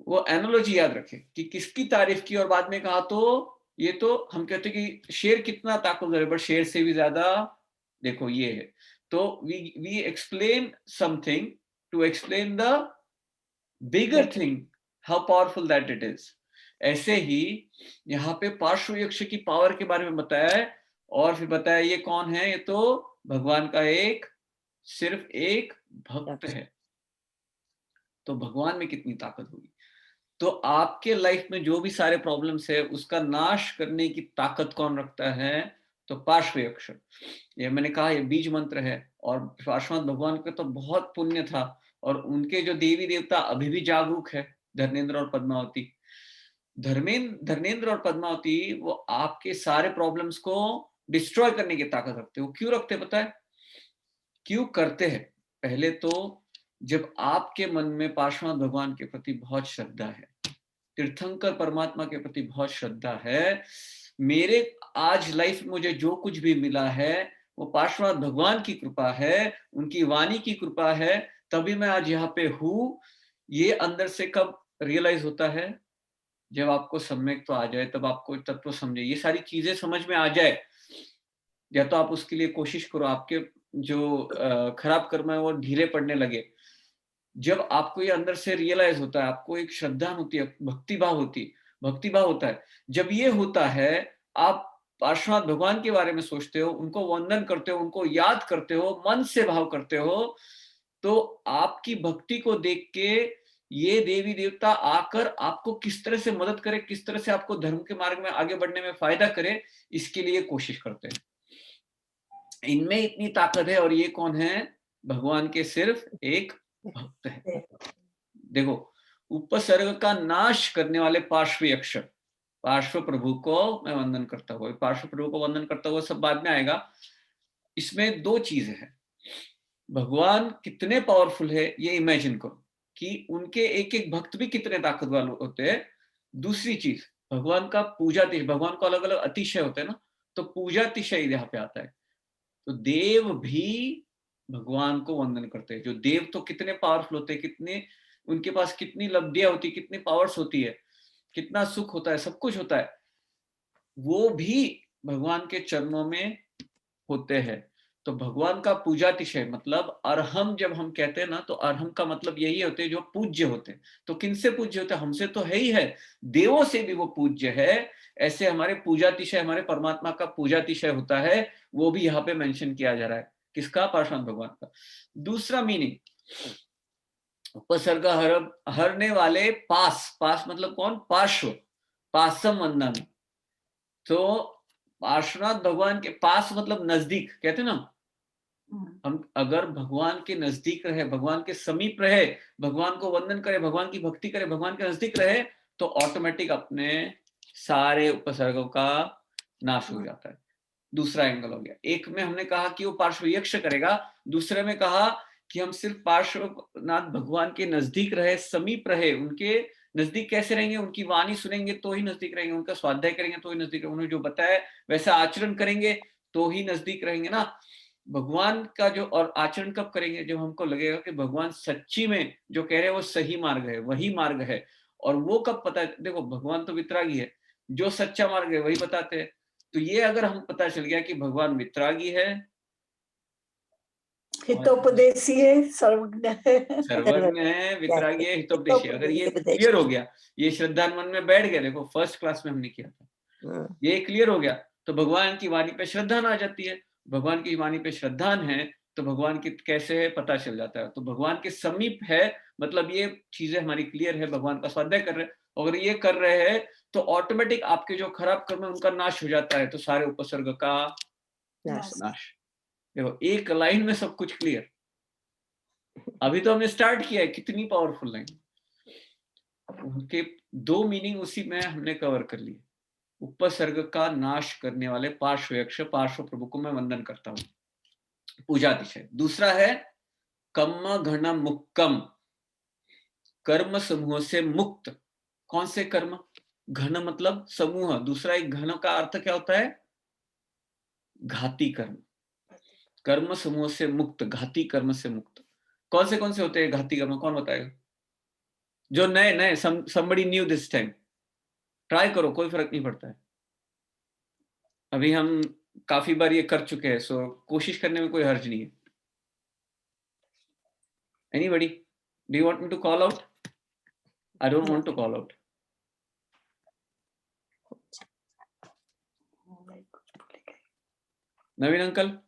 वो एनालॉजी याद रखें कि किसकी तारीफ की, और बाद में कहा तो ये तो हम कहते हैं कि शेर कितना ताकतवर है, बट शेर से भी ज्यादा देखो ये है। तो we explain something to explain the bigger thing, how powerful that it is. ऐसे ही यहाँ पे पार्श्व यक्ष की पावर के बारे में बताया है, और फिर बताया ये कौन है? ये तो भगवान का एक, सिर्फ एक भक्त है। तो भगवान में कितनी ताकत होगी। तो आपके लाइफ में जो भी सारे प्रॉब्लम्स है, उसका नाश करने की ताकत कौन रखता है? तो पार्श्व यक्ष। ये मैंने कहा, ये बीज मंत्र है। और पार्श्वनाथ भगवान का तो बहुत पुण्य था, और उनके जो देवी देवता अभी भी जागरूक है, धर्मेंद्र और पद्मावती। धर्मेंद्र और पद्मावती वो आपके सारे प्रॉब्लम्स को डिस्ट्रॉय करने की ताकत रखते हैं। वो क्यों रखते पता है? क्यों करते हैं? पहले तो जब आपके मन में पार्श्वनाथ भगवान के प्रति बहुत श्रद्धा है, तीर्थंकर परमात्मा के प्रति बहुत श्रद्धा है, मेरे आज लाइफ में मुझे जो कुछ भी मिला है वो पार्श्वनाथ भगवान की कृपा है, उनकी वाणी की कृपा है, तभी मैं आज यहाँ पे हूँ। ये अंदर से कब रियलाइज होता है? जब आपको सम्यक तो आ जाए, तब आपको तत्व समझे, ये सारी चीजें समझ में आ जाए। या तो आप उसके लिए कोशिश करो, आपके जो खराब कर्म है वो ढीले पड़ने लगे। जब आपको ये अंदर से रियलाइज होता है, आपको एक श्रद्धा होती है, भक्तिभाव होता है, जब ये होता है, आप पार्श्वनाथ भगवान के बारे में सोचते हो, उनको वंदन करते हो, उनको याद करते हो, मन से भाव करते हो, तो आपकी भक्ति को देख के ये देवी देवता आकर आपको किस तरह से मदद करे, किस तरह से आपको धर्म के मार्ग में आगे बढ़ने में फायदा करे, इसके लिए कोशिश करते हैं। इनमें इतनी ताकत है, और ये कौन है? भगवान के सिर्फ एक भक्त है। देखो, उपसर्ग का नाश करने वाले पार्श्व यक्ष, पार्श्व प्रभु को मैं वंदन करता हुआ, पार्श्व प्रभु को वंदन करता हुआ सब बाद में आएगा। इसमें दो चीजें हैं। भगवान कितने पावरफुल है ये इमेजिन करो कि उनके एक एक भक्त भी कितने ताकतवर होते हैं। दूसरी चीज, भगवान का पूजा, भगवान को अलग अलग अतिशय होते हैं ना, तो पूजा अतिशय यहाँ पे आता है। तो देव भी भगवान को वंदन करते हैं। जो देव तो कितने पावरफुल होते हैं, कितने उनके पास कितनी लब्धियां होती, कितनी पावर्स होती है, कितना सुख होता है, सब कुछ होता है, वो भी भगवान के चरणों में होते हैं। तो भगवान का पूजातिशय मतलब अर्हम जब हम कहते हैं ना, तो अर्हम का मतलब यही होते हैं जो पूज्य होते हैं। तो किनसे पूज्य होते हैं? हमसे तो है ही है, देवों से भी वो पूज्य है। ऐसे हमारे पूजातिशय, हमारे परमात्मा का पूजातिशय होता है, वो भी यहाँ पे मेंशन किया जा रहा है। किसका? पार्श्वनाथ भगवान का। दूसरा मीनिंग, उपसर्ग हरने वाले पास, पास मतलब कौन? पार्श्व, पासम वंदन। तो पार्श्वनाथ भगवान के पास मतलब नजदीक, कहते ना, हम अगर भगवान के नजदीक रहे, भगवान के समीप रहे, भगवान को वंदन करे, भगवान की भक्ति करे, भगवान के नजदीक रहे, तो ऑटोमेटिक अपने सारे उपसर्गों का नाश हो जाता है। दूसरा एंगल हो गया। एक में हमने कहा कि वो पार्श्व यक्ष करेगा, दूसरे में कहा कि हम सिर्फ पार्श्वनाथ भगवान के नजदीक रहे, समीप रहे। उनके नजदीक कैसे रहेंगे? उनकी वाणी सुनेंगे तो ही नजदीक रहेंगे, उनका स्वाध्याय करेंगे तो ही नजदीक रहेंगे, उन्होंने जो बताया वैसा आचरण करेंगे तो ही नजदीक रहेंगे ना। भगवान का जो, और आचरण कब करेंगे? जब हमको लगेगा कि भगवान सच्ची में जो कह रहे हैं वो सही मार्ग है, वही मार्ग है। और वो कब पता है? देखो, भगवान तो वितरागी है, जो सच्चा मार्ग है वही बताते हैं। तो ये अगर हम पता चल गया कि भगवान वितरागी है, हितोपदेशी है, सर्वज्ञ है, सर्वज्ञ है, वितरागी है, हितोपदेशी है, अगर ये क्लियर हो गया, ये श्रद्धा मन में बैठ गया, देखो फर्स्ट क्लास में हमने किया था, ये क्लियर हो गया, तो भगवान की वाणी पे श्रद्धा आ जाती है। भगवान की वाणी पे श्रद्धा है तो भगवान की कैसे है पता चल जाता है। तो भगवान के समीप है मतलब ये चीजें हमारी क्लियर है, भगवान का स्वाध्याय कर रहे हैं। अगर ये कर रहे हैं तो ऑटोमेटिक आपके जो खराब कर्म है उनका नाश हो जाता है, तो सारे उपसर्ग का नाश। देखो, एक लाइन में सब कुछ क्लियर। अभी तो हमने स्टार्ट किया है, कितनी पावरफुल लाइन। उनके दो मीनिंग उसी में हमने कवर कर लिए। उपसर्ग का नाश करने वाले पार्श्व यक्ष, पार्श्व प्रभु को मैं वंदन करता हूं, पूजातिशय। दूसरा है कम्म घन मुक्कम, कर्म समूह से मुक्त। कौन से कर्म? घन मतलब समूह, दूसरा एक घन का अर्थ क्या होता है? घाती कर्म। कर्म समूह से मुक्त, घाती कर्म से मुक्त। कौन से होते हैं घाती कर्म? कौन बताएगा? जो नए somebody new this time, try करो, कोई फर्क नहीं पड़ता है। अभी हम काफी बार ये कर चुके हैं, सो कोशिश करने में कोई हर्ज नहीं है। Anybody? Do you want me to call out? I don't want to call out. Naveen uncle,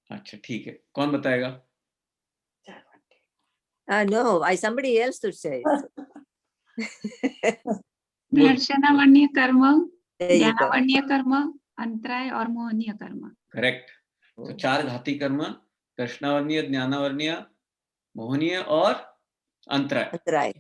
अच्छा ठीक है, कौन बताएगा? No, somebody else to say. दर्शनावरणीय कर्म, ज्ञानावरणीय कर्म, अंतराय और मोहनीय कर्म। करेक्ट। तो 4 घाती कर्म, दर्शनावरणीय, ज्ञानावरणीय, मोहनीय और अंतराय।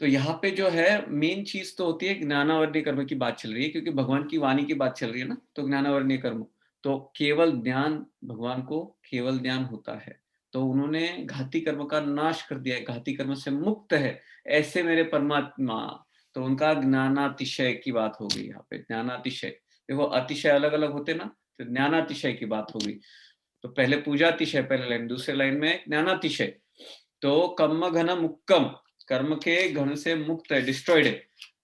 तो यहाँ पे जो है मेन चीज तो होती है ज्ञानावरणीय कर्म की बात चल रही है, क्योंकि भगवान की वाणी की बात चल रही है ना। तो ज्ञानावरणीय कर्म तो केवल ज्ञान, भगवान को केवल ज्ञान होता है, तो उन्होंने घाती कर्म का नाश कर दिया है, घाती कर्म से मुक्त है ऐसे मेरे परमात्मा। तो उनका ज्ञानातिशय की बात हो गई यहाँ पे, ज्ञानातिशय। देखो अतिशय अलग अलग होते ना, तो ज्ञानातिशय की बात हो गई। तो पहले पूजातिशय पहले लाइन, दूसरे लाइन में ज्ञानातिशय। तो कम्म घन मुक्कम, कर्म के घन से मुक्त है, डिस्ट्रॉयड है।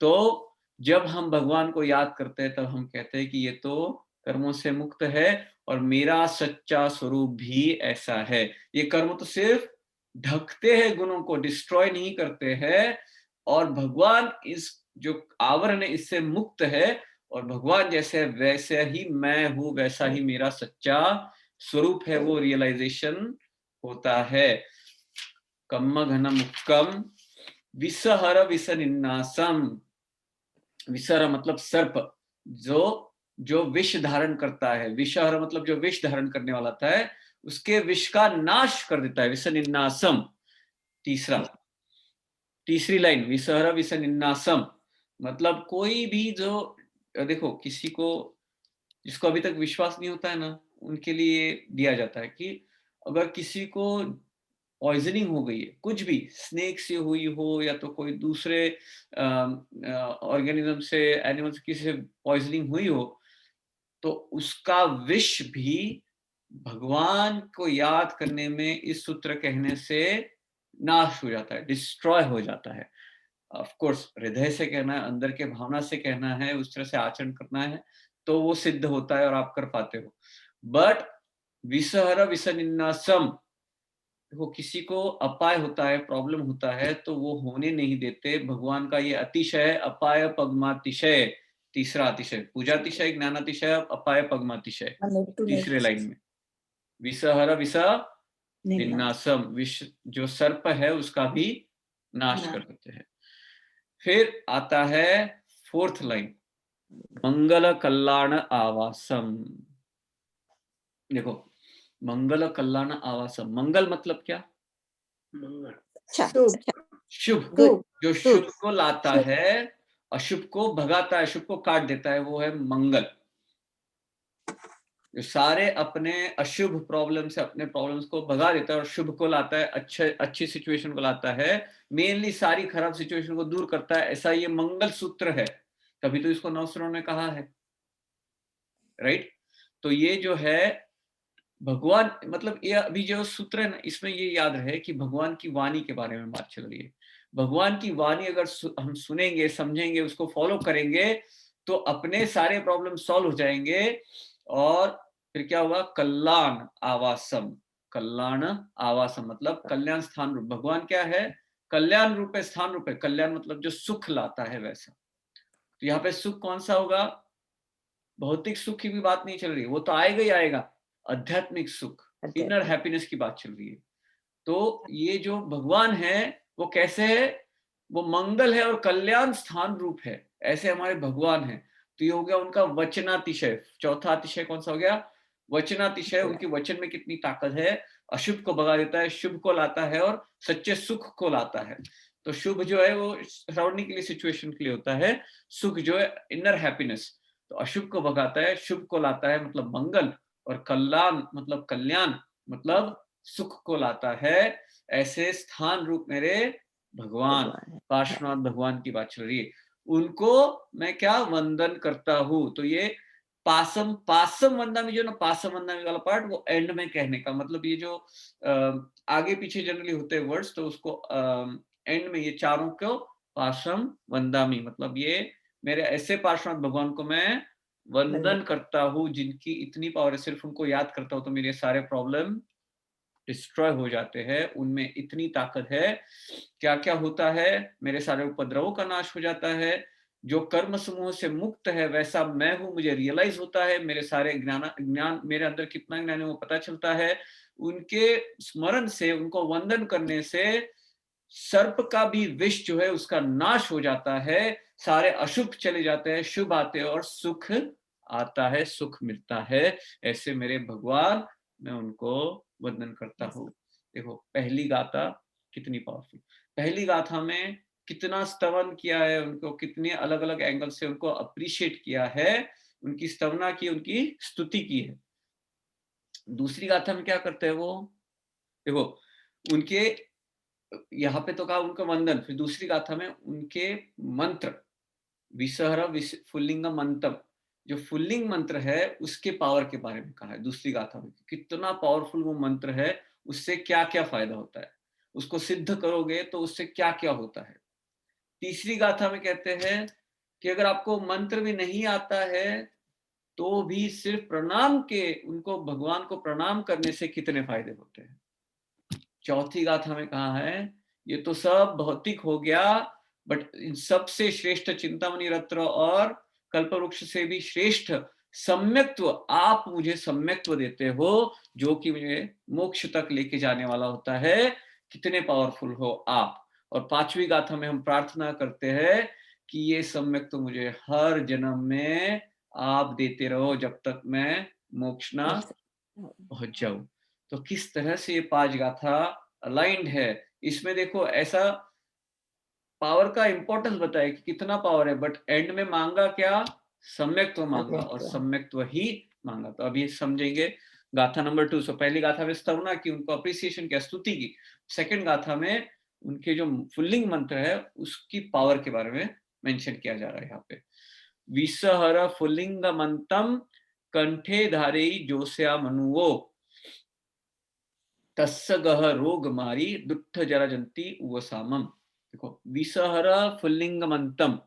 तो जब हम भगवान को याद करते हैं तब हम कहते हैं कि ये तो कर्मों से मुक्त है और मेरा सच्चा स्वरूप भी ऐसा है। ये कर्म तो सिर्फ ढकते हैं गुणों को, डिस्ट्रॉय नहीं करते हैं। और भगवान इस जो आवरण है इससे मुक्त है और भगवान जैसे है वैसे ही मैं हूं, वैसा ही मेरा सच्चा स्वरूप है, वो रियलाइजेशन होता है। कम्म घनम उत्कम विसहर विसनिन्नासम। विसहर मतलब सर्प, जो विष धारण करता है। विषहर मतलब जो विष धारण करने वाला होता है, उसके विष का नाश कर देता है। विसनिन्नासम तीसरी लाइन, विसहर विसनिन्नासम मतलब कोई भी जो, देखो किसी को जिसको अभी तक विश्वास नहीं होता है ना, उनके लिए दिया जाता है कि अगर किसी को पॉइजनिंग हो गई है, कुछ भी स्नेक से हुई हो या तो कोई दूसरे ऑर्गेनिज्म से, एनिमल से किसी से पॉइजनिंग हुई हो, तो उसका विष भी भगवान को याद करने में इस सूत्र कहने से नाश हो जाता है, डिस्ट्रॉय हो जाता है। ऑफ कोर्स हृदय से कहना है, अंदर के भावना से कहना है, उस तरह से आचरण करना है, तो वो सिद्ध होता है और आप कर पाते हो। बट विसहर विसनिन्नासम, वो किसी को अपाय होता है, प्रॉब्लम होता है, तो वो होने नहीं देते। भगवान का ये अतिशय, अपाय पगमातिशय, तीसरा अतिशय, पूजातिशय, ज्ञानातिशय, अपाय पगमातिशय, तीसरे लाइन में। विसहर विस निन्नासम, विष जो सर्प है उसका भी नाश कर देते हैं। फिर आता है फोर्थ लाइन, मंगल कल्याण आवासम। देखो, मंगल कल्याण आवासम, मंगल मतलब क्या? शुभ, जो शुभ को लाता है, अशुभ को भगाता है, शुभ को काट देता है, वो है मंगल। जो सारे अपने अशुभ प्रॉब्लम से अपने प्रॉब्लम्स को भगा देता है और शुभ को लाता है, अच्छी सिचुएशन को लाता है, मेनली सारी खराब सिचुएशन को दूर करता है, ऐसा ये मंगल सूत्र है। तभी तो इसको 9 सूत्रों ने कहा है, राइट? तो ये जो है भगवान, मतलब ये अभी जो सूत्र है ना, इसमें ये याद रहे कि भगवान की वाणी के बारे में बात चल रही है। भगवान की वाणी अगर हम सुनेंगे, समझेंगे, उसको फॉलो करेंगे, तो अपने सारे प्रॉब्लम सॉल्व हो जाएंगे। और फिर क्या होगा? कल्याण आवासम, कल्याण आवासम मतलब कल्याण स्थान रूप। भगवान क्या है? कल्याण रूप है, स्थान रूप है। कल्याण मतलब जो सुख लाता है वैसा। तो यहाँ पे सुख कौन सा होगा? भौतिक सुख की भी बात नहीं चल रही, वो तो आएगा ही आएगा। आध्यात्मिक सुख, इनर हैप्पीनेस की बात चल रही है। तो ये जो भगवान है वो कैसे है? वो मंगल है और कल्याण स्थान रूप है, ऐसे हमारे भगवान है। तो ये हो गया उनका वचनातिशय। चौथा अतिशय कौन सा हो गया? वचनातिशय। उनके वचन में कितनी ताकत है, अशुभ को भगा देता है, शुभ को लाता है और सच्चे सुख को लाता है। तो शुभ जो है वो सराउंडिंग के लिए, सिचुएशन के लिए होता है। सुख जो है इनर हैप्पीनेस। तो अशुभ को भगाता है, शुभ को लाता है मतलब मंगल, और कल्याण मतलब कल्याण मतलब सुख को लाता है। ऐसे स्थान रूप मेरे भगवान, पार्श्वनाथ भगवान की बात चल रही है। उनको मैं क्या वंदन करता हूं। तो ये पासम वंदामी, जो ना पासम वंदामी वाला पार्ट, वो एंड में कहने का मतलब, ये जो आगे पीछे जनरली होते हैं वर्ड्स, तो उसको एंड में ये चारों को पासम वंदामी मतलब ये मेरे ऐसे पार्श्वनाथ भगवान को मैं वंदन करता हूँ, जिनकी इतनी पावर है, सिर्फ उनको याद करता हूँ तो मेरे सारे प्रॉब्लम डिस्ट्रॉय हो जाते हैं। उनमें इतनी ताकत है। क्या क्या होता है? मेरे सारे उपद्रवों का नाश हो जाता है। जो कर्म समूह से मुक्त है वैसा मैं हूं, मुझे रियलाइज होता है। मेरे सारे ज्ञान मेरे अंदर कितना ज्ञान है वो पता चलता है। उनके स्मरण से, उनको वंदन करने से सर्प का भी विष जो है उसका नाश हो जाता है। सारे अशुभ चले जाते हैं, शुभ आते हैं और सुख आता है, सुख मिलता है। ऐसे मेरे भगवान, मैं उनको वंदन करता हूँ। देखो पहली गाथा कितनी पावरफुल। पहली गाथा में कितना स्तवन किया है उनको, कितने अलग अलग एंगल से उनको अप्रिशिएट किया है, उनकी स्तवना की, उनकी स्तुति की है। दूसरी गाथा में क्या करते हैं वो? देखो उनके यहाँ पे तो कहा उनका वंदन, फिर दूसरी गाथा में उनके मंत्र, विसहर फुल्लिंग मंत्र, जो फुल्लिंग मंत्र है उसके पावर के बारे में कहा है दूसरी गाथा में। कितना पावरफुल वो मंत्र है, उससे क्या क्या फायदा होता है, उसको सिद्ध करोगे तो उससे क्या क्या होता है। तीसरी गाथा में कहते हैं कि अगर आपको मंत्र भी नहीं आता है तो भी सिर्फ प्रणाम के, उनको भगवान को प्रणाम करने से कितने फायदे होते हैं। चौथी गाथा में कहा है ये तो सब भौतिक हो गया, बट इन सबसे श्रेष्ठ चिंतामणि रत्न और कल्पवृक्ष से भी श्रेष्ठ सम्यक्त्व, आप मुझे सम्यक्त्व देते हो जो कि मुझे मोक्ष तक लेके जाने वाला होता है। कितने पावरफुल हो आप। और 5वीं गाथा में हम प्रार्थना करते हैं कि ये सम्यक्त्व मुझे हर जन्म में आप देते रहो जब तक मैं मोक्ष ना पहुंच जाऊं। तो किस तरह से ये 5 गाथा अलाइंड है। इसमें देखो ऐसा पावर का इंपॉर्टेंस बताया कि कितना पावर है, बट एंड में मांगा क्या, सम्यक्त्व मांगा, और सम्यक्त्व ही मांगा। तो अभी समझेंगे गाथा नंबर 2। सो पहली गाथा में स्तवना की, उनको अप्रिसिएशन की, स्तुति की। सेकंड गाथा में उनके जो फुल्लिंग मंत्र है उसकी पावर के बारे में मेंशन किया जा रहा है यहाँ पे। विसहर फुल्लिंग मंतम कंठे धारे जोस्या मनुवो, तस्य गह रोग मारी दुट्ठ जराजंती उवसामम। देखो, विसहर फुल्लिंग मंत्रम,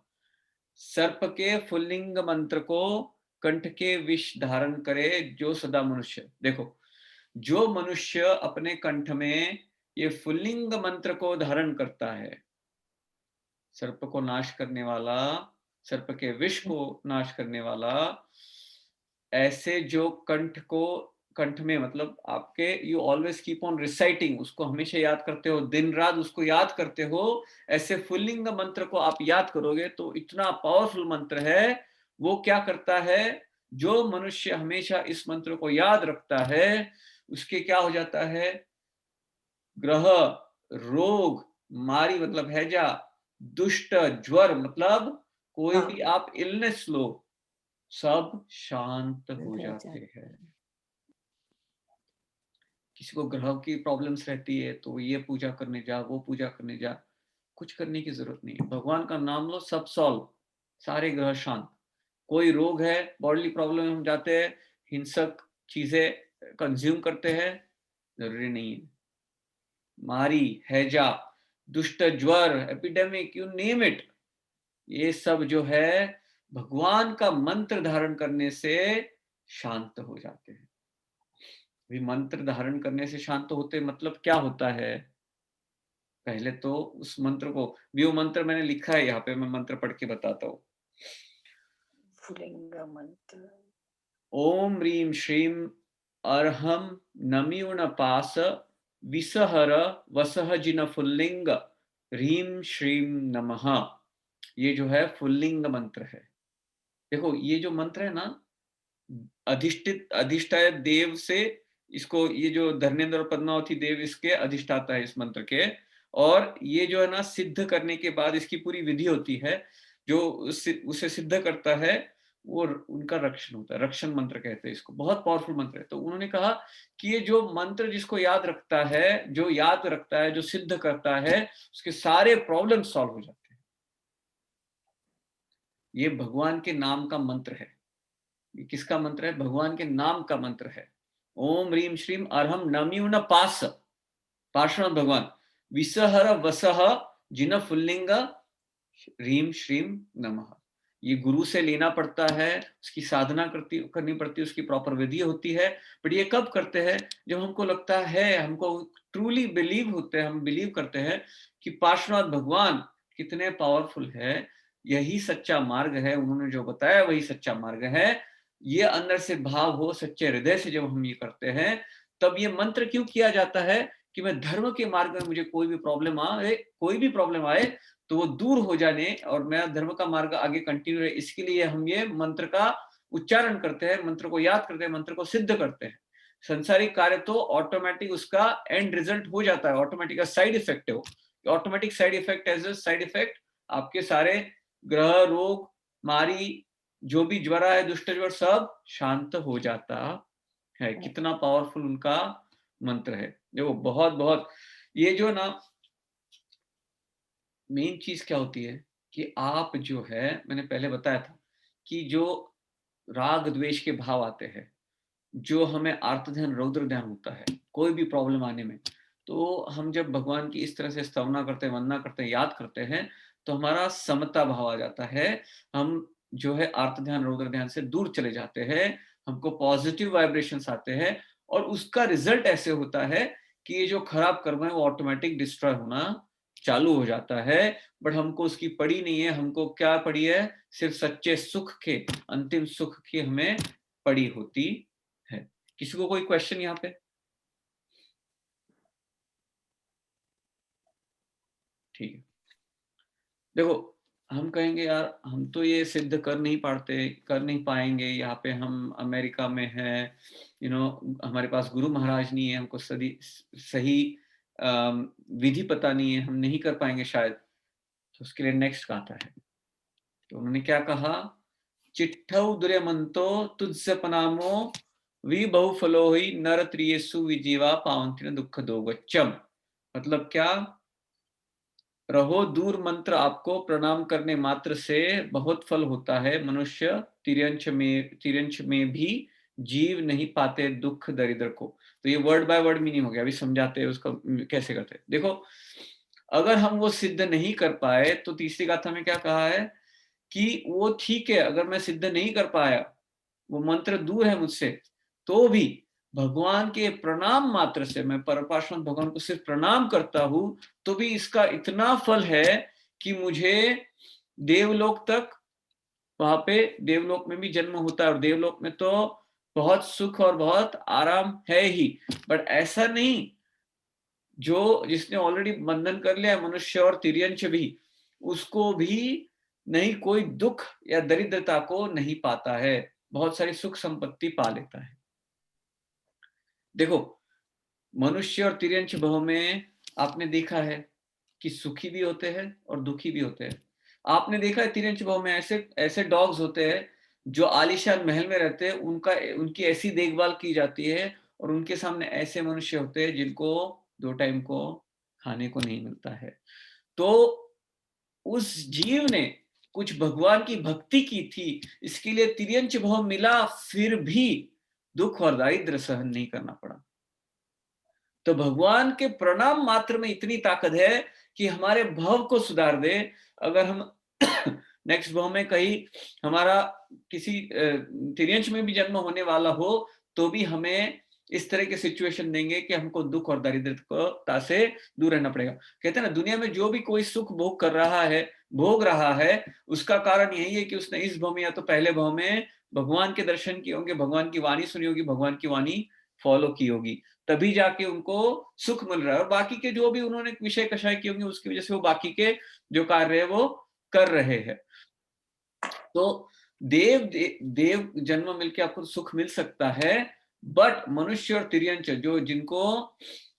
सर्प के फुल्लिंग मंत्र को कंठ के विष धारण करे जो सदा मनुष्य। देखो, जो मनुष्य अपने कंठ में ये फुल्लिंग मंत्र को धारण करता है, सर्प को नाश करने वाला, सर्प के विष को नाश करने वाला, ऐसे जो कंठ में मतलब आपके, you always keep on reciting, उसको हमेशा याद करते हो, दिन रात उसको याद करते हो, ऐसे फुल्लिंग मंत्र को आप याद करोगे तो इतना पावरफुल मंत्र है। वो क्या करता है, जो मनुष्य हमेशा इस मंत्र को याद रखता है उसके क्या हो जाता है, ग्रह, रोग, मारी मतलब हैजा, दुष्ट, ज्वर मतलब कोई भी आप इलनेस लो, सब शांत हो जाते हैं। किसी को ग्रह की प्रॉब्लम्स रहती है तो ये पूजा करने जा, वो पूजा करने जा, कुछ करने की जरूरत नहीं है। भगवान का नाम लो, सब सॉल्व, सारे ग्रह शांत। कोई रोग है, बॉडीली प्रॉब्लम में हम जाते हैं, हिंसक चीजें कंज्यूम करते हैं, जरूरी नहीं है। मारी, हैजा, दुष्ट ज्वर, एपिडेमिक, यू नेम इट, ये सब जो है भगवान का मंत्र धारण करने से शांत हो जाते हैं। भी मंत्र धारण करने से शांत होते मतलब क्या होता है, पहले तो उस मंत्र को भी, वो मंत्र मैंने लिखा है यहाँ पे, मैं मंत्र पढ़ के बताता हूँ। फुल्लिंग मंत्र, ओम ह्रीम श्रीम अर्हम नम्यूण पास विसहर वसह जिन फुल्लिंग ह्रीम श्रीम नमः। ये जो है फुल्लिंग मंत्र है। देखो, ये जो मंत्र है ना, अधिष्ठाय देव से, इसको ये जो धर्मेंद्र और पद्मावती देव इसके अधिष्ठाता है इस मंत्र के। और ये जो है ना, सिद्ध करने के बाद इसकी पूरी विधि होती है, जो उसे सिद्ध करता है वो उनका रक्षण होता है। रक्षण मंत्र कहते हैं इसको, बहुत पावरफुल मंत्र है। तो उन्होंने कहा कि ये जो मंत्र जिसको याद रखता है, जो याद रखता है, जो सिद्ध करता है, उसके सारे प्रॉब्लम सॉल्व हो जाते हैं। ये भगवान के नाम का मंत्र है। ये किसका मंत्र है, भगवान के नाम का मंत्र है। ओम ह्रीम श्रीम अर्हम नम्यून पास, पार्श्वनाथ भगवान, विसहर वसह जिन फुल्लिंग ह्रीम श्रीम नमः। ये गुरु से लेना पड़ता है, उसकी साधना करनी पड़ती है, उसकी प्रॉपर विधि होती है। बट ये कब करते हैं, जब हमको लगता है, हमको ट्रूली बिलीव होते हैं, हम बिलीव करते हैं कि पार्श्वनाथ भगवान कितने पावरफुल है, यही सच्चा मार्ग है, उन्होंने जो बताया वही सच्चा मार्ग है। ये अंदर से भाव हो, सच्चे हृदय से जब हम ये करते हैं, तब ये मंत्र क्यों किया जाता है कि मैं धर्म के मार्ग में, मुझे कोई भी प्रॉब्लम आए तो वो दूर हो जाने और मैं धर्म का मार्ग आगे कंटिन्यू रहे, इसके लिए हम ये मंत्र का उच्चारण करते हैं, मंत्र को याद करते हैं, मंत्र को सिद्ध करते हैं। संसारिक कार्य तो ऑटोमेटिक उसका एंड रिजल्ट हो जाता है, ऑटोमेटिक का साइड इफेक्ट है वो। Automatic side effect, as a side effect आपके सारे ग्रह, रोग, मारी, जो भी ज्वरा है, दुष्ट ज्वर, सब शांत हो जाता है। कितना पावरफुल उनका मंत्र है। देखो, बहुत बहुत ये जो ना, मेन चीज क्या होती है कि आप जो है, मैंने पहले बताया था कि जो राग द्वेष के भाव आते हैं, जो हमें आर्त ध्यान, रौद्र ध्यान होता है कोई भी प्रॉब्लम आने में, तो हम जब भगवान की इस तरह से स्तवना करते हैं, वंदना करते हैं, याद करते हैं, तो हमारा समता भाव आ जाता है। हम जो है आर्त ध्यान, रौद्र ध्यान से दूर चले जाते हैं, हमको पॉजिटिव वाइब्रेशंस आते हैं, और उसका रिजल्ट ऐसे होता है कि ये जो खराब कर्म है वो ऑटोमेटिक डिस्ट्रॉय होना चालू हो जाता है, बट हमको उसकी पड़ी नहीं है। हमको क्या पड़ी है? सिर्फ सच्चे सुख के, अंतिम सुख की हमें पड़ी होती है। किसी को कोई क्वेश्चन यहाँ पे? ठीक है, देखो हम कहेंगे यार हम तो ये सिद्ध कर नहीं पाएंगे, यहाँ पे हम अमेरिका में हैं, हमारे पास गुरु महाराज नहीं है, हमको सही विधि पता नहीं है, हम नहीं कर पाएंगे शायद। तो उसके लिए नेक्स्ट आता है, तो उन्होंने क्या कहा? चिट्ठौ दुर्यमंतो तुझसे पनामो वी बहुफलो ही नर त्रियेसु विजीवा पावंतिन दुख दोगच्चम। मतलब क्या? रहो दूर मंत्र आपको प्रणाम करने मात्र से बहुत फल होता है। मनुष्य तिर्यंच में भी जीव नहीं पाते दुख दरिद्र को। तो ये वर्ड बाय वर्ड मीनिंग हो गया, अभी समझाते हैं उसका कैसे करते हैं। देखो अगर हम वो सिद्ध नहीं कर पाए तो तीसरी गाथा में क्या कहा है कि वो ठीक है, अगर मैं सिद्ध नहीं कर पाया, वो मंत्र दूर है मुझसे, तो भी भगवान के प्रणाम मात्र से, मैं परपार्षद भगवान को सिर्फ प्रणाम करता हूं, तो भी इसका इतना फल है कि मुझे देवलोक तक, वहां पे देवलोक में भी जन्म होता है, और देवलोक में तो बहुत सुख और बहुत आराम है ही। बट ऐसा नहीं, जिसने ऑलरेडी बंधन कर लिया मनुष्य और तिर्यंच भी, उसको भी नहीं कोई दुख या दरिद्रता को नहीं पाता है, बहुत सारी सुख संपत्ति पा लेता है। देखो मनुष्य और तिर्यंच भव में आपने देखा है कि सुखी भी होते हैं और दुखी भी होते हैं। आपने देखा है तिर्यंच भव में ऐसे ऐसे डॉग्स होते हैं जो आलीशान महल में रहते हैं, उनकी ऐसी देखभाल की जाती है, और उनके सामने ऐसे मनुष्य होते हैं जिनको 2 टाइम को खाने को नहीं मिलता है। तो उस जीव ने कुछ भगवान की भक्ति की थी, इसके लिए तिर्यंच भव मिला, फिर भी दुख और दारिद्र्य सहन नहीं करना पड़ा। तो भगवान के प्रणाम मात्र में इतनी ताकत है कि हमारे भव को सुधार दे। अगर हम नेक्स्ट भव में कहीं हमारा किसी तिर्यंच में भी जन्म होने वाला हो, तो भी हमें इस तरह के सिचुएशन देंगे कि हमको दुख और दारिद्र्यता से दूर रहना पड़ेगा। कहते हैं ना, दुनिया में जो भी कोई सुख भोग रहा है, उसका कारण यही है कि उसने इस भव में या तो पहले भव में भगवान के दर्शन किए होंगे, भगवान की वाणी सुनी होगी, भगवान की वाणी फॉलो की होगी, तभी जाके उनको सुख मिल रहा है। और बाकी के जो भी उन्होंने विषय कषाय किए होंगे, उसकी वजह से वो बाकी के जो कार्य है वो कर रहे हैं। तो देव जन्म मिलके आपको सुख मिल सकता है, बट मनुष्य और तिर्यंच जिनको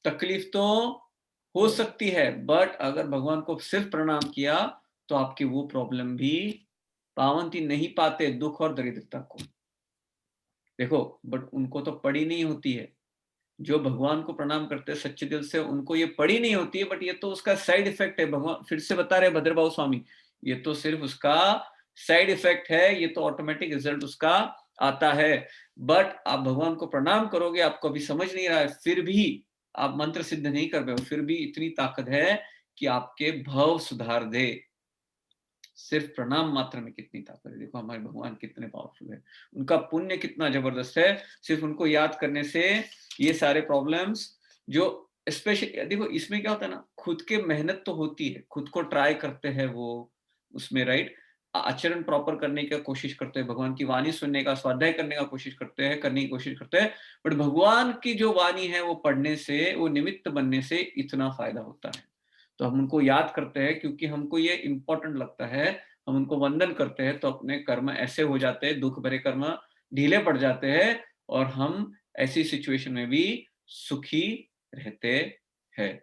तकलीफ तो हो सकती है, बट अगर भगवान को सिर्फ प्रणाम किया तो आपकी वो प्रॉब्लम भी पावंती नहीं पाते, दुख और दरिद्रता को। देखो बट उनको तो पड़ी नहीं होती है, जो भगवान को प्रणाम करते हैं सच्चे दिल से, उनको ये पड़ी नहीं होती है, बट ये तो उसका साइड इफेक्ट है। भगवान फिर से बता रहे भद्रबाहु स्वामी, ये तो सिर्फ उसका साइड इफेक्ट है, ये तो ऑटोमेटिक रिजल्ट उसका आता है। बट आप भगवान को प्रणाम करोगे, आपको अभी समझ नहीं रहा है, फिर भी आप मंत्र सिद्ध नहीं कर पाए, फिर भी इतनी ताकत है कि आपके भव सुधार दे। सिर्फ प्रणाम मात्र में कितनी ताकत है। देखो हमारे भगवान कितने पावरफुल है, उनका पुण्य कितना जबरदस्त है। सिर्फ उनको याद करने से ये सारे प्रॉब्लम्स जो स्पेशली, देखो इसमें क्या होता है ना, खुद के मेहनत तो होती है, खुद को ट्राई करते हैं वो उसमें, राइट, आचरण प्रॉपर करने की कोशिश करते हैं, भगवान की वाणी सुनने का, स्वाध्याय करने की कोशिश करते हैं, बट भगवान की जो वाणी है वो पढ़ने से, वो निमित्त बनने से इतना फायदा होता है। तो हम उनको याद करते हैं क्योंकि हमको ये इम्पोर्टेंट लगता है, हम उनको वंदन करते हैं, तो अपने कर्म ऐसे हो जाते हैं, दुख भरे कर्म ढीले पड़ जाते हैं, और हम ऐसी सिचुएशन में भी सुखी रहते हैं।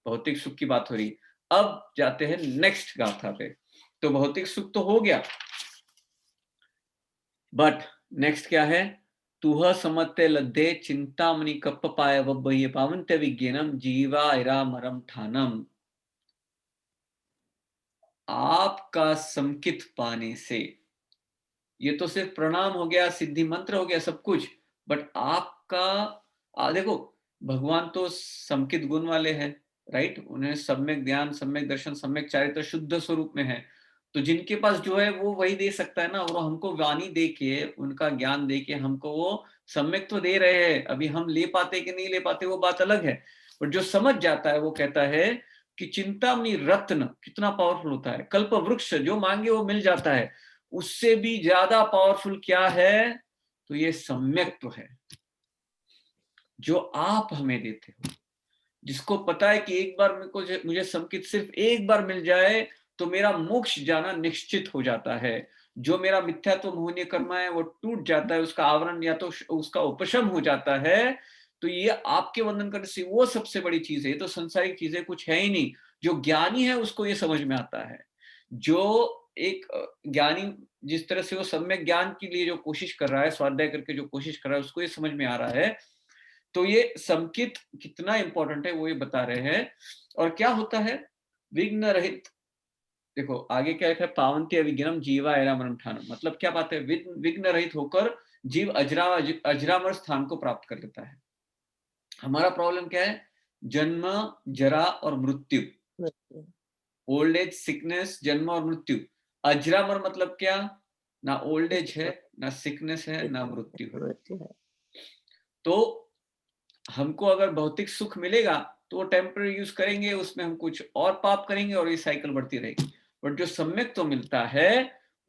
भौतिक सुख की बात हो रही। अब जाते हैं नेक्स्ट गाथा पे। तो भौतिक सुख तो हो गया, बट नेक्स्ट क्या है? तुह समते लद्दे चिंतामणि कप्प पाय वब्बये पावन्त्य विज्ञानम जीवा इरा मरम ठानम। आपका संकित पाने से, ये तो सिर्फ प्रणाम हो गया, सिद्धि मंत्र हो गया, सब कुछ, बट आपका देखो भगवान तो संकित गुण वाले हैं, राइट, उन्हें सम्यक ज्ञान, सम्यक दर्शन, सम्यक चारित्र शुद्ध स्वरूप में है। तो जिनके पास जो है वो वही दे सकता है ना, और हमको वाणी दे के, उनका ज्ञान दे के हमको वो सम्यक तो दे रहे हैं। अभी हम ले पाते कि नहीं ले पाते वो बात अलग है, बट जो समझ जाता है वो कहता है कि चिंतामणि रत्न कितना पावरफुल होता है, कल्प वृक्ष जो मांगे वो मिल जाता है, उससे भी ज्यादा पावरफुल क्या है, तो ये सम्यक्त्व है जो आप हमें देते हो। जिसको पता है कि एक बार मुझे संकित सिर्फ एक बार मिल जाए तो मेरा मोक्ष जाना निश्चित हो जाता है। जो मेरा मिथ्यात्व मोहनीय कर्म है वो टूट जाता है, उसका आवरण या तो उसका उपशम हो जाता है। तो ये आपके वंदन करने से वो सबसे बड़ी चीज है। ये तो संसारिक चीजें कुछ है ही नहीं। जो ज्ञानी है उसको ये समझ में आता है। जो एक ज्ञानी जिस तरह से वो सम्यक ज्ञान के लिए जो कोशिश कर रहा है, स्वाध्याय करके जो कोशिश कर रहा है, उसको ये समझ में आ रहा है। तो ये संकित कितना इंपॉर्टेंट है वो ये बता रहे हैं। और क्या होता है विघ्न रहित, देखो आगे क्या लिखा है, पावंती अविघ्नम जीवा एरामरम ठानम, मतलब क्या बात है, विघ्न रहित होकर जीव अजरामर स्थान को प्राप्त कर लेता है। हमारा प्रॉब्लम क्या है, जन्म जरा और मृत्यु, ओल्ड एज सिकनेस, जन्म और मृत्यु। अजरामर मतलब क्या, ना ओल्ड एज है, ना सिकनेस है, ना मृत्यु है। तो हमको अगर भौतिक सुख मिलेगा तो वो टेम्पररी यूज करेंगे, उसमें हम कुछ और पाप करेंगे और ये साइकिल बढ़ती रहेगी। बट जो सम्यक तो मिलता है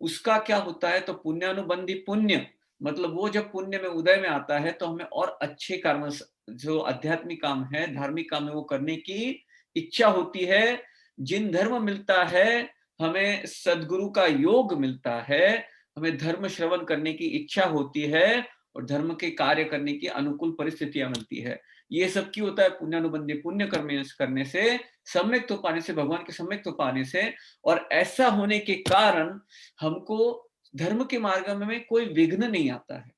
उसका क्या होता है, तो पुण्यानुबंधी पुण्य, मतलब वो जब पुण्य में उदय में आता है तो हमें और अच्छे कर्म, जो आध्यात्मिक काम है, धार्मिक काम है, वो करने की इच्छा होती है। जिन धर्म मिलता है, हमें सदगुरु का योग मिलता है, हमें धर्म श्रवण करने की इच्छा होती है और धर्म के कार्य करने की अनुकूल परिस्थितियां मिलती है। ये सब क्यों होता है, पुण्यानुबंधी पुण्य कर्म करने से, सम्यक तो पाने से, भगवान के सम्यक तो पाने से। और ऐसा होने के कारण हमको धर्म के मार्ग में कोई विघ्न नहीं आता है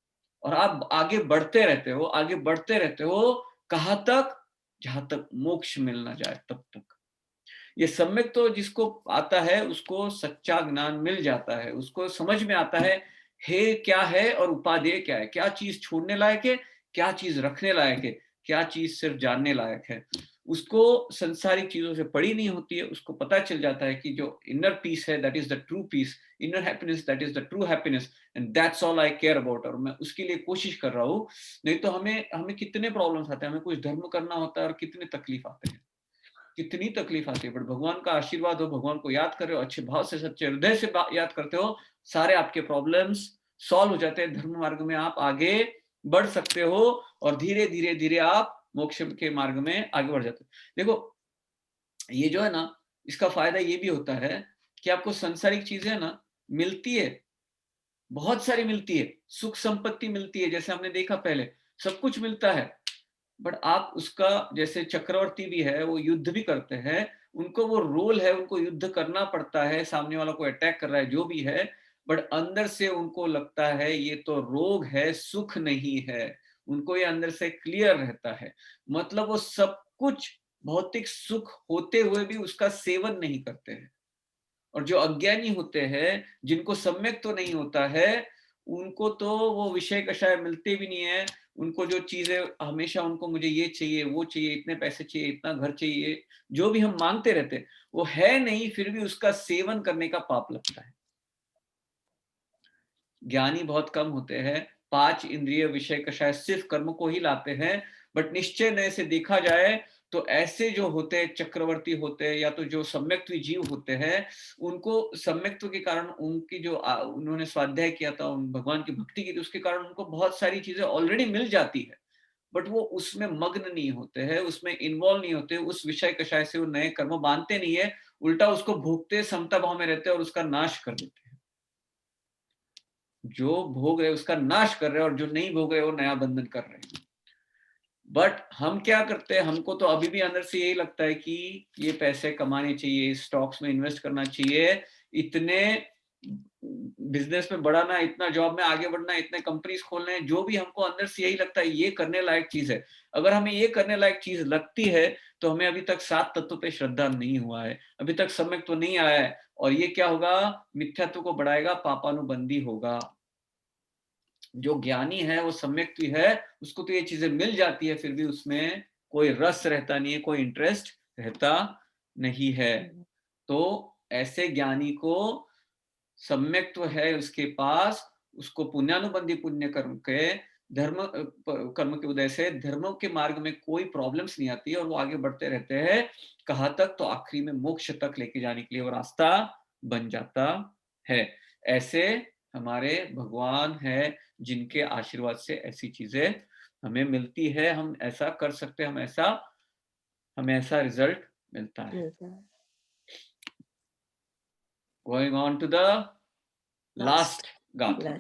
और आप आगे बढ़ते रहते हो, आगे बढ़ते रहते हो। कहां तक, जहां तक मोक्ष मिलना जाए तब तक। ये सम्यक तो जिसको आता है उसको सच्चा ज्ञान मिल जाता है, उसको समझ में आता है हे क्या है और उपादेय क्या है, क्या चीज छोड़ने लायक है, क्या चीज रखने लायक है, क्या चीज सिर्फ जानने लायक है। उसको संसारिक चीजों से पड़ी नहीं होती है, उसको पता चल जाता है कि जो इनर पीस है that is the true peace, inner happiness that is the true happiness, and that's all I care about. और मैं उसके लिए कोशिश कर रहा हूँ। नहीं तो हमें हमें कितने प्रॉब्लम्स आते हैं, हमें कुछ धर्म करना होता है और कितने तकलीफ आते हैं, कितनी तकलीफ आती है। बट भगवान का आशीर्वाद हो, भगवान को याद कर रहे हो, अच्छे भाव से सच्चे हृदय से याद करते हो, सारे आपके प्रॉब्लम्स सॉल्व हो जाते हैं। धर्म मार्ग में आप आगे बढ़ सकते हो और धीरे धीरे धीरे आप मोक्ष के मार्ग में आगे बढ़ जाते हो। देखो ये जो है ना, इसका फायदा ये भी होता है कि आपको सांसारिक चीजें ना मिलती है, बहुत सारी मिलती है, सुख संपत्ति मिलती है, जैसे हमने देखा पहले सब कुछ मिलता है। बट आप उसका, जैसे चक्रवर्ती भी है वो युद्ध भी करते हैं, उनको वो रोल है, उनको युद्ध करना पड़ता है, सामने वाला को अटैक कर रहा है जो भी है, बट अंदर से उनको लगता है ये तो रोग है, सुख नहीं है। उनको ये अंदर से क्लियर रहता है, मतलब वो सब कुछ भौतिक सुख होते हुए भी उसका सेवन नहीं करते हैं। और जो अज्ञानी होते हैं, जिनको सम्यक तो नहीं होता है, उनको तो वो विषय कषाय मिलते भी नहीं है। उनको जो चीजें हमेशा उनको मुझे ये चाहिए, वो चाहिए, इतने पैसे चाहिए, इतना घर चाहिए, जो भी हम मांगते रहते वो है नहीं, फिर भी उसका सेवन करने का पाप लगता है। ज्ञानी बहुत कम होते हैं, 5 इंद्रिय विषय कषाय सिर्फ कर्म को ही लाते हैं। बट निश्चय नए से देखा जाए तो ऐसे जो होते हैं, चक्रवर्ती होते हैं या तो जो सम्यक्त्वी जीव होते हैं, उनको सम्यक्त्व के कारण, उनकी जो उन्होंने स्वाध्याय किया था, भगवान की भक्ति की थी, उसके कारण उनको बहुत सारी चीजें ऑलरेडी मिल जाती है। बट वो उसमें मग्न नहीं होते हैं, उसमें इन्वॉल्व नहीं होते, उस विषय कषाय से वो नए कर्म बांधते नहीं है, उल्टा उसको भोगते, समता भाव में रहते हैं और उसका नाश कर देते हैं। जो भोग है उसका नाश कर रहे हैं और जो नहीं भोग है वो नया बंधन कर रहे हैं। बट हम क्या करते हैं, हमको तो अभी भी अंदर से यही लगता है कि ये पैसे कमाने चाहिए, स्टॉक्स में इन्वेस्ट करना चाहिए, इतने बिजनेस में बढ़ाना, इतना जॉब में आगे बढ़ना, इतने कंपनीज खोलने, जो भी हमको अंदर से यही लगता है ये करने लायक चीज है। अगर हमें ये करने लायक चीज लगती है तो हमें अभी तक 7 तत्व पे श्रद्धा नहीं हुआ है, अभी तक सम्यक तो नहीं आया है। और ये क्या होगा, मिथ्यात्व को बढ़ाएगा, पापानुबंधी होगा। जो ज्ञानी है वो सम्यक्त्वी है, उसको तो ये चीजें मिल जाती है, फिर भी उसमें कोई रस रहता नहीं है, कोई इंटरेस्ट रहता नहीं है। तो ऐसे ज्ञानी को सम्यक्त्व है उसके पास, उसको पुण्यानुबंधी पुण्य कर्म के कर्म के उदय से धर्म के मार्ग में कोई प्रॉब्लम्स नहीं आती और वो आगे बढ़ते रहते हैं। कहाँ तक? तो आखिरी में मोक्ष तक लेके जाने के लिए वो रास्ता बन जाता है। ऐसे हमारे भगवान है जिनके आशीर्वाद से ऐसी चीजें हमें मिलती है, हम ऐसा कर सकते हैं, हमें ऐसा रिजल्ट मिलता है। Going on to the last गाथा।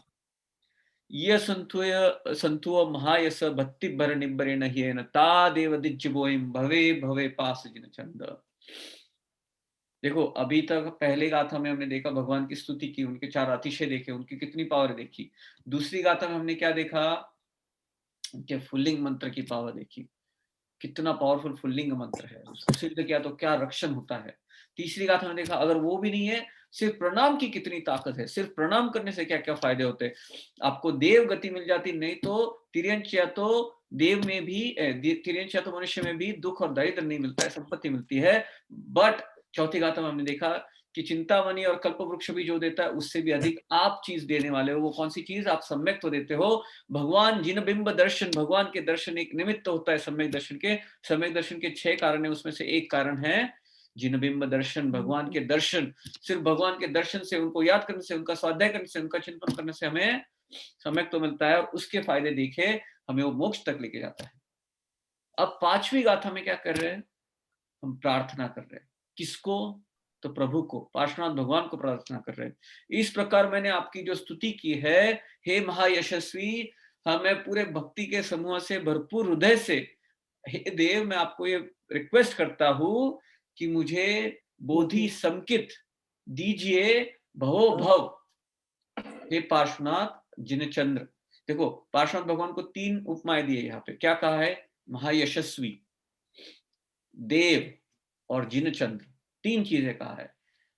ये संतुय महायस भक्ति भर निबरेण हियेन तादेव दिज्यबोइम भवे भवे पास जिन चंद। देखो अभी तक पहले गाथा में हमने देखा भगवान की स्तुति की, उनके 4 अतिशय देखे, उनकी कितनी पावर देखी। दूसरी गाथा में हमने क्या देखा? उनके फुल्लिंग मंत्र की पावर देखी, कितना पावरफुल फुल्लिंग मंत्र है, उसको सिद्ध किया तो क्या रक्षण होता है। तीसरी गाथा में देखा अगर वो भी नहीं है, सिर्फ प्रणाम की कितनी ताकत है, सिर्फ प्रणाम करने से क्या क्या फायदे होते हैं। आपको देव गति मिल जाती, नहीं तो तिर्यंच या तो देव में भी, तिर्यंच या तो मनुष्य में भी दुख और दरिद्र नहीं मिलता है, संपत्ति मिलती है। बट चौथी गाथा में हमने देखा कि चिंतामणि और कल्प वृक्ष भी जो देता है उससे भी अधिक आप चीज देने वाले हो। वो कौन सी चीज? आप सम्यक तो देते हो। भगवान जिन बिंब दर्शन, भगवान के दर्शन एक निमित्त होता है सम्यक दर्शन के। सम्यक दर्शन के 6 कारण है, उसमें से एक कारण है जिन बिंब दर्शन, भगवान के दर्शन। सिर्फ भगवान के दर्शन से, उनको याद करने से, उनका स्वाध्याय करने से, उनका चिंतन करने से हमें सम्यक तो मिलता है और उसके फायदे देखे हमें वो मोक्ष तक लेके जाता है। अब 5वीं गाथा में क्या कर रहे हैं? हम प्रार्थना कर रहे हैं। किसको? तो प्रभु को, पार्श्वनाथ भगवान को प्रार्थना कर रहे हैं। इस प्रकार मैंने आपकी जो स्तुति की है, हे महायशस्वी, हमें पूरे भक्ति के समूह से, भरपूर हृदय से, हे देव मैं आपको ये रिक्वेस्ट करता हूं कि मुझे बोधि संकित दीजिए भवो भव। हे पार्श्वनाथ जिनचंद्र। देखो पार्श्वनाथ भगवान को 3 उपमाएं दी है यहाँ पे। क्या कहा है? महायशस्वी, देव और जिनचंद्र, 3 चीजें कहा है।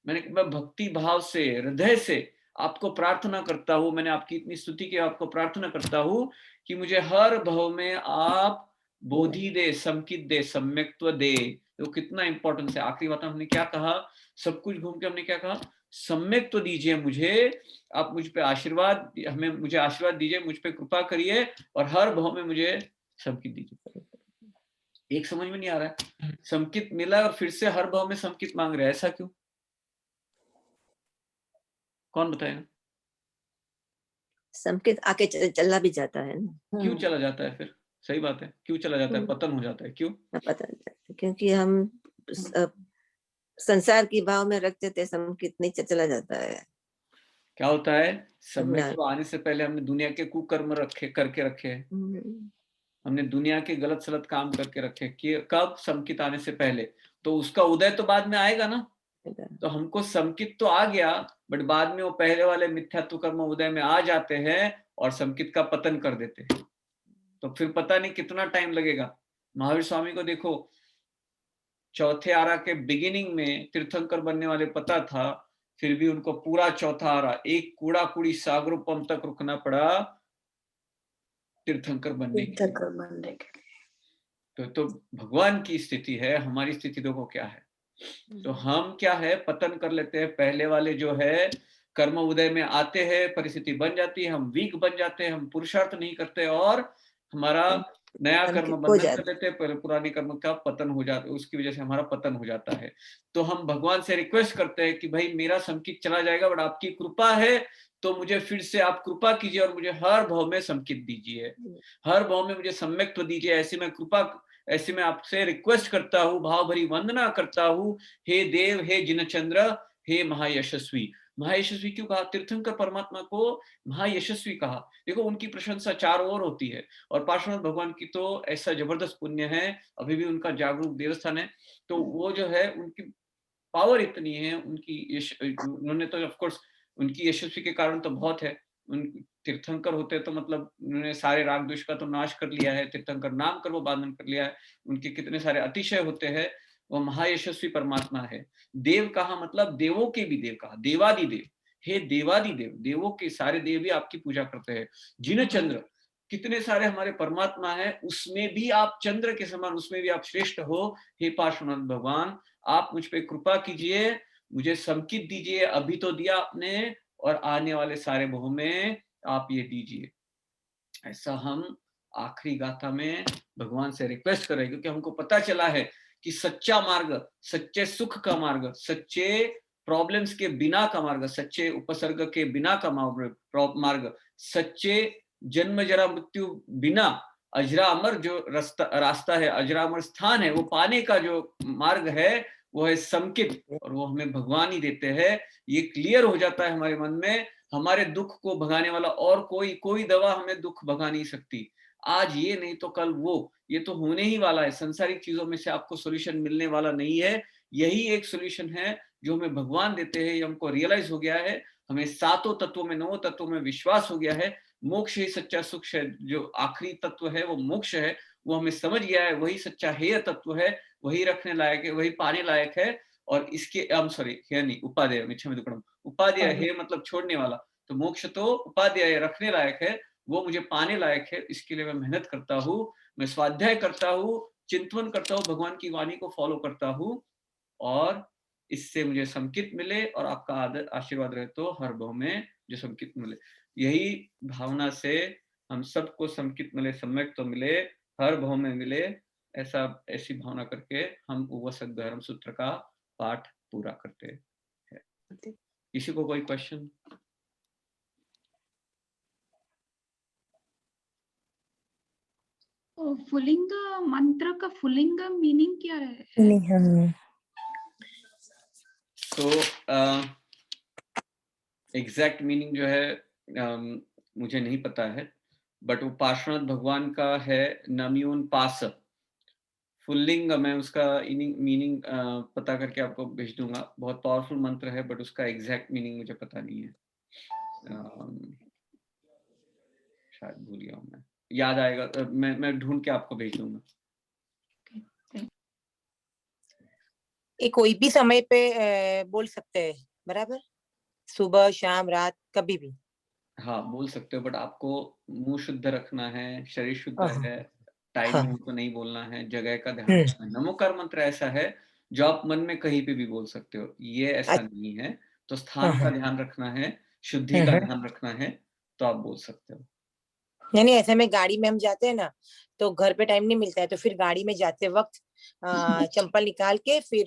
मैं भक्ति भाव से, हृदय से आपको प्रार्थना करता हूं, मैंने आपकी इतनी स्तुति की, आपको प्रार्थना करता हूं कि मुझे हर भाव में आप बोधि दे, संकित दे, सम्यक्त्व दे। तो कितना इंपॉर्टेंट है। आखिरी बात हमने क्या कहा? सब कुछ घूम के हमने क्या कहा? सम्यक्त्व दीजिए मुझे, आप मुझ पे आशीर्वाद, मुझे आशीर्वाद दीजिए, मुझ पे कृपा करिए और हर भाव में मुझे संकित दीजिए। एक समझ में नहीं आ रहा है, संकित मिला और फिर से हर भाव में संकित मांग रहे हैं, ऐसा क्यों? कौन बताएगा? संकित आके चला भी जाता है ना। क्यों चला जाता है फिर? सही बात है, क्यों चला जाता है? पतन हो जाता है, क्यों? पता नहीं, क्योंकि हम संसार की भाव में रखते थे, संकित नहीं चला जाता है। क्या होता है? सम्यक तो आने से पहले हमने दुनिया के कुकर्म करके रखे हैं, हमने दुनिया के गलत सलत काम करके रखे कि कब? संकित आने से पहले। तो उसका उदय तो बाद में आएगा ना। तो हमको संकित तो आ गया, बट बाद में वो पहले वाले मिथ्यात्व कर्म उदय में आ जाते हैं और संकित का पतन कर देते हैं। तो फिर पता नहीं कितना टाइम लगेगा। महावीर स्वामी को देखो, चौथे आरा के बिगिनिंग में तीर्थंकर बनने वाले पता था, फिर भी उनको पूरा चौथा आरा, एक कूड़ा कूड़ी सागरोपम तक रुकना पड़ा तीर्थंकर बनने के लिए। तो भगवान की स्थिति है, हमारी स्थिति देखो क्या है। तो हम क्या है, पतन कर लेते हैं। पहले वाले जो है कर्म उदय में आते हैं, परिस्थिति बन जाती है, हम वीक बन जाते हैं, हम पुरुषार्थ नहीं करते और हमारा नया कर्म बंधन कर लेते हैं, पुराने कर्म का पतन हो जाता है, उसकी वजह से हमारा पतन हो जाता है। तो हम भगवान से रिक्वेस्ट करते हैं कि भाई मेरा संकित चला जाएगा, बट आपकी कृपा है तो मुझे फिर से आप कृपा कीजिए और मुझे हर भाव में संकित दीजिए, हर भाव में मुझे सम्यक्त्व दीजिए। ऐसे मैं आपसे रिक्वेस्ट करता हूँ, भाव भरी वंदना करता हूँ। हे देव, हे जिनचंद्र, हे महायशस्वी। महायशस्वी क्यों कहा? तीर्थंकर परमात्मा को महायशस्वी कहा। देखो उनकी प्रशंसा चारों ओर होती है और पार्श्वनाथ भगवान की तो ऐसा जबरदस्त पुण्य है, अभी भी उनका जागरूक देवस्थान है। तो वो जो है उनकी पावर इतनी है, उन्होंने तो ऑफकोर्स उनकी यशस्वी के कारण तो बहुत है। उन तीर्थंकर होते तो मतलब उन्होंने सारे राग द्वेष का तो नाश कर लिया है, तीर्थंकर नाम कर वो बांधन कर लिया है, उनके कितने सारे अतिशय होते हैं। वो महायशस्वी परमात्मा है। देव कहा मतलब देवों के भी देव कहा, देवादि देव। हे देवादि देव, देवों के सारे देव भी आपकी पूजा करते हैं। जिन चंद्र, कितने सारे हमारे परमात्मा है, उसमें भी आप चंद्र के समान, उसमें भी आप श्रेष्ठ हो। हे पार्श्वनाथ भगवान, आप मुझ पे कृपा कीजिए, मुझे संकित दीजिए, अभी तो दिया आपने और आने वाले सारे भाव में आप ये दीजिए। ऐसा हम आखिरी गाथा में भगवान से रिक्वेस्ट कर रहे हैं, क्योंकि हमको पता चला है कि सच्चा मार्ग, सच्चे सुख का मार्ग, सच्चे प्रॉब्लम्स के बिना का मार्ग, सच्चे उपसर्ग के बिना का मार्ग, सच्चे जन्म जरा मृत्यु बिना अजरा अमर जो रास्ता है, अजरा अमर स्थान है, वो पाने का जो मार्ग है वो है समकित, और वो हमें भगवान ही देते हैं। ये क्लियर हो जाता है हमारे मन में। हमारे दुख को भगाने वाला और कोई दवा हमें दुख भगा नहीं सकती। आज ये नहीं तो कल वो, ये तो होने ही वाला है। संसारिक चीजों में से आपको सॉल्यूशन मिलने वाला नहीं है। यही एक सॉल्यूशन है जो हमें भगवान देते हैं। ये हमको रियलाइज हो गया है, हमें सातों तत्वों में, नौ तत्वों में विश्वास हो गया है। मोक्ष ही सच्चा सुख है, जो आखिरी तत्व है वो मोक्ष है, वो हमें समझ गया है। वही सच्चा हेय तत्व है, वही रखने लायक है, वही पाने लायक है। और इसके सॉरी हेय नहीं, उपादेय, मिच्छामि दुक्कडम। उपादेय हेय मतलब छोड़ने वाला, तो मोक्ष तो उपादेय रखने लायक है, वो मुझे पाने लायक है। इसके लिए मैं मेहनत करता हूँ, मैं स्वाध्याय करता हूँ, चिंतन करता हूँ, भगवान की वाणी को फॉलो करता हूँ, और इससे मुझे समकित मिले और आपका आशीर्वाद रहे तो हर भाव में जो समकित मिले। यही भावना से हम सबको समकित मिले, सम्यक तो मिले, हर भाव में मिले, ऐसी भावना करके हम उपवसक धर्म सूत्र का पाठ पूरा करते हैं। किसी को कोई क्वेश्चन? फुलिंग मंत्र का फुलिंग मीनिंग क्या है? तो एग्जैक्ट मीनिंग जो है मुझे नहीं पता है, बट वो पार्श्वनाथ भगवान का है, नम्यून पास। फुल्लिंग मैं उसका मीनिंग पता करके आपको भेज दूंगा। बहुत पावरफुल मंत्र है, बट उसका एग्जैक्ट मीनिंग मुझे पता नहीं है। शायद भूल गया हूँ मैं, याद आएगा मैं ढूंढ के आपको भेज दूंगा। ये कोई भी समय पे बोल सकते हैं, बराबर? सुबह, शाम, रात, कभी भी? हाँ बोल सकते हो, बट आपको मुंह शुद्ध रखना है, शरीर शुद्ध है, टाइमिंग को नहीं बोलना है, जगह का ध्यान रखना है। नमोकार मंत्र ऐसा है जो आप मन में कहीं पे भी बोल सकते हो, ये ऐसा नहीं है। तो स्थान का ध्यान रखना है, शुद्धि का ध्यान रखना है, तो आप बोल सकते हो। यानी ऐसे में गाड़ी में हम जाते हैं ना, तो घर पे टाइम नहीं मिलता है, तो फिर गाड़ी में जाते वक्त चंपल निकाल के फिर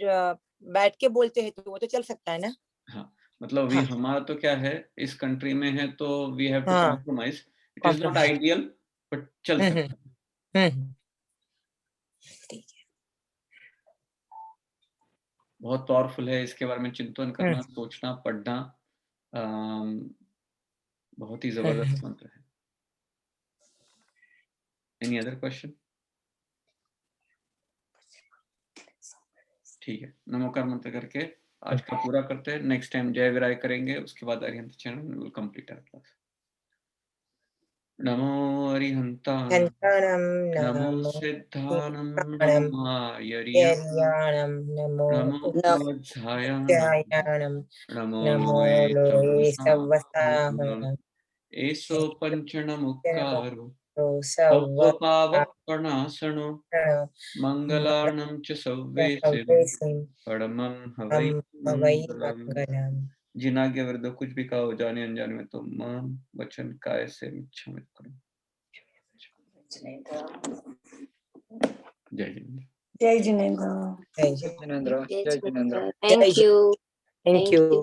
बैठ के बोलते हैं, तो वो तो चल सकता है ना? हाँ, मतलब हाँ। हमारा तो क्या है, इस कंट्री में है तो वी हैव टू हाँ, compromise. It is not ideal, but चल सकता है। ठीक है। बहुत पावरफुल है, इसके बारे में चिंतन करना, सोचना, पढ़ना बहुत ही जबरदस्त मंत्र है। Any other question? ठीक है, नमोकार मंत्र करके आज का पूरा करते हैं। नेक्स्ट टाइम जय विराय करेंगे, उसके बाद अरिहंत चरण विल कंप्लीट आवर क्लास। नमो अरिहंताणं, नमो सिद्धाणं, नमो आयर्याणं, नमो पूज्यायाणं, नमो लोये सवसाहनं, एषो पंचणमुक्कारो भवपावपणासनो, मंगलार्णं च सव्वेसिं परमं हवै मंगलम्। जिन आज्ञा विरुद्ध कुछ भी कहा हो जाने अनजाने में, तो मन वचन काय से मिच्छामि करो। जय जिनेंद्र। जय Jinendra. Thank you. Thank you.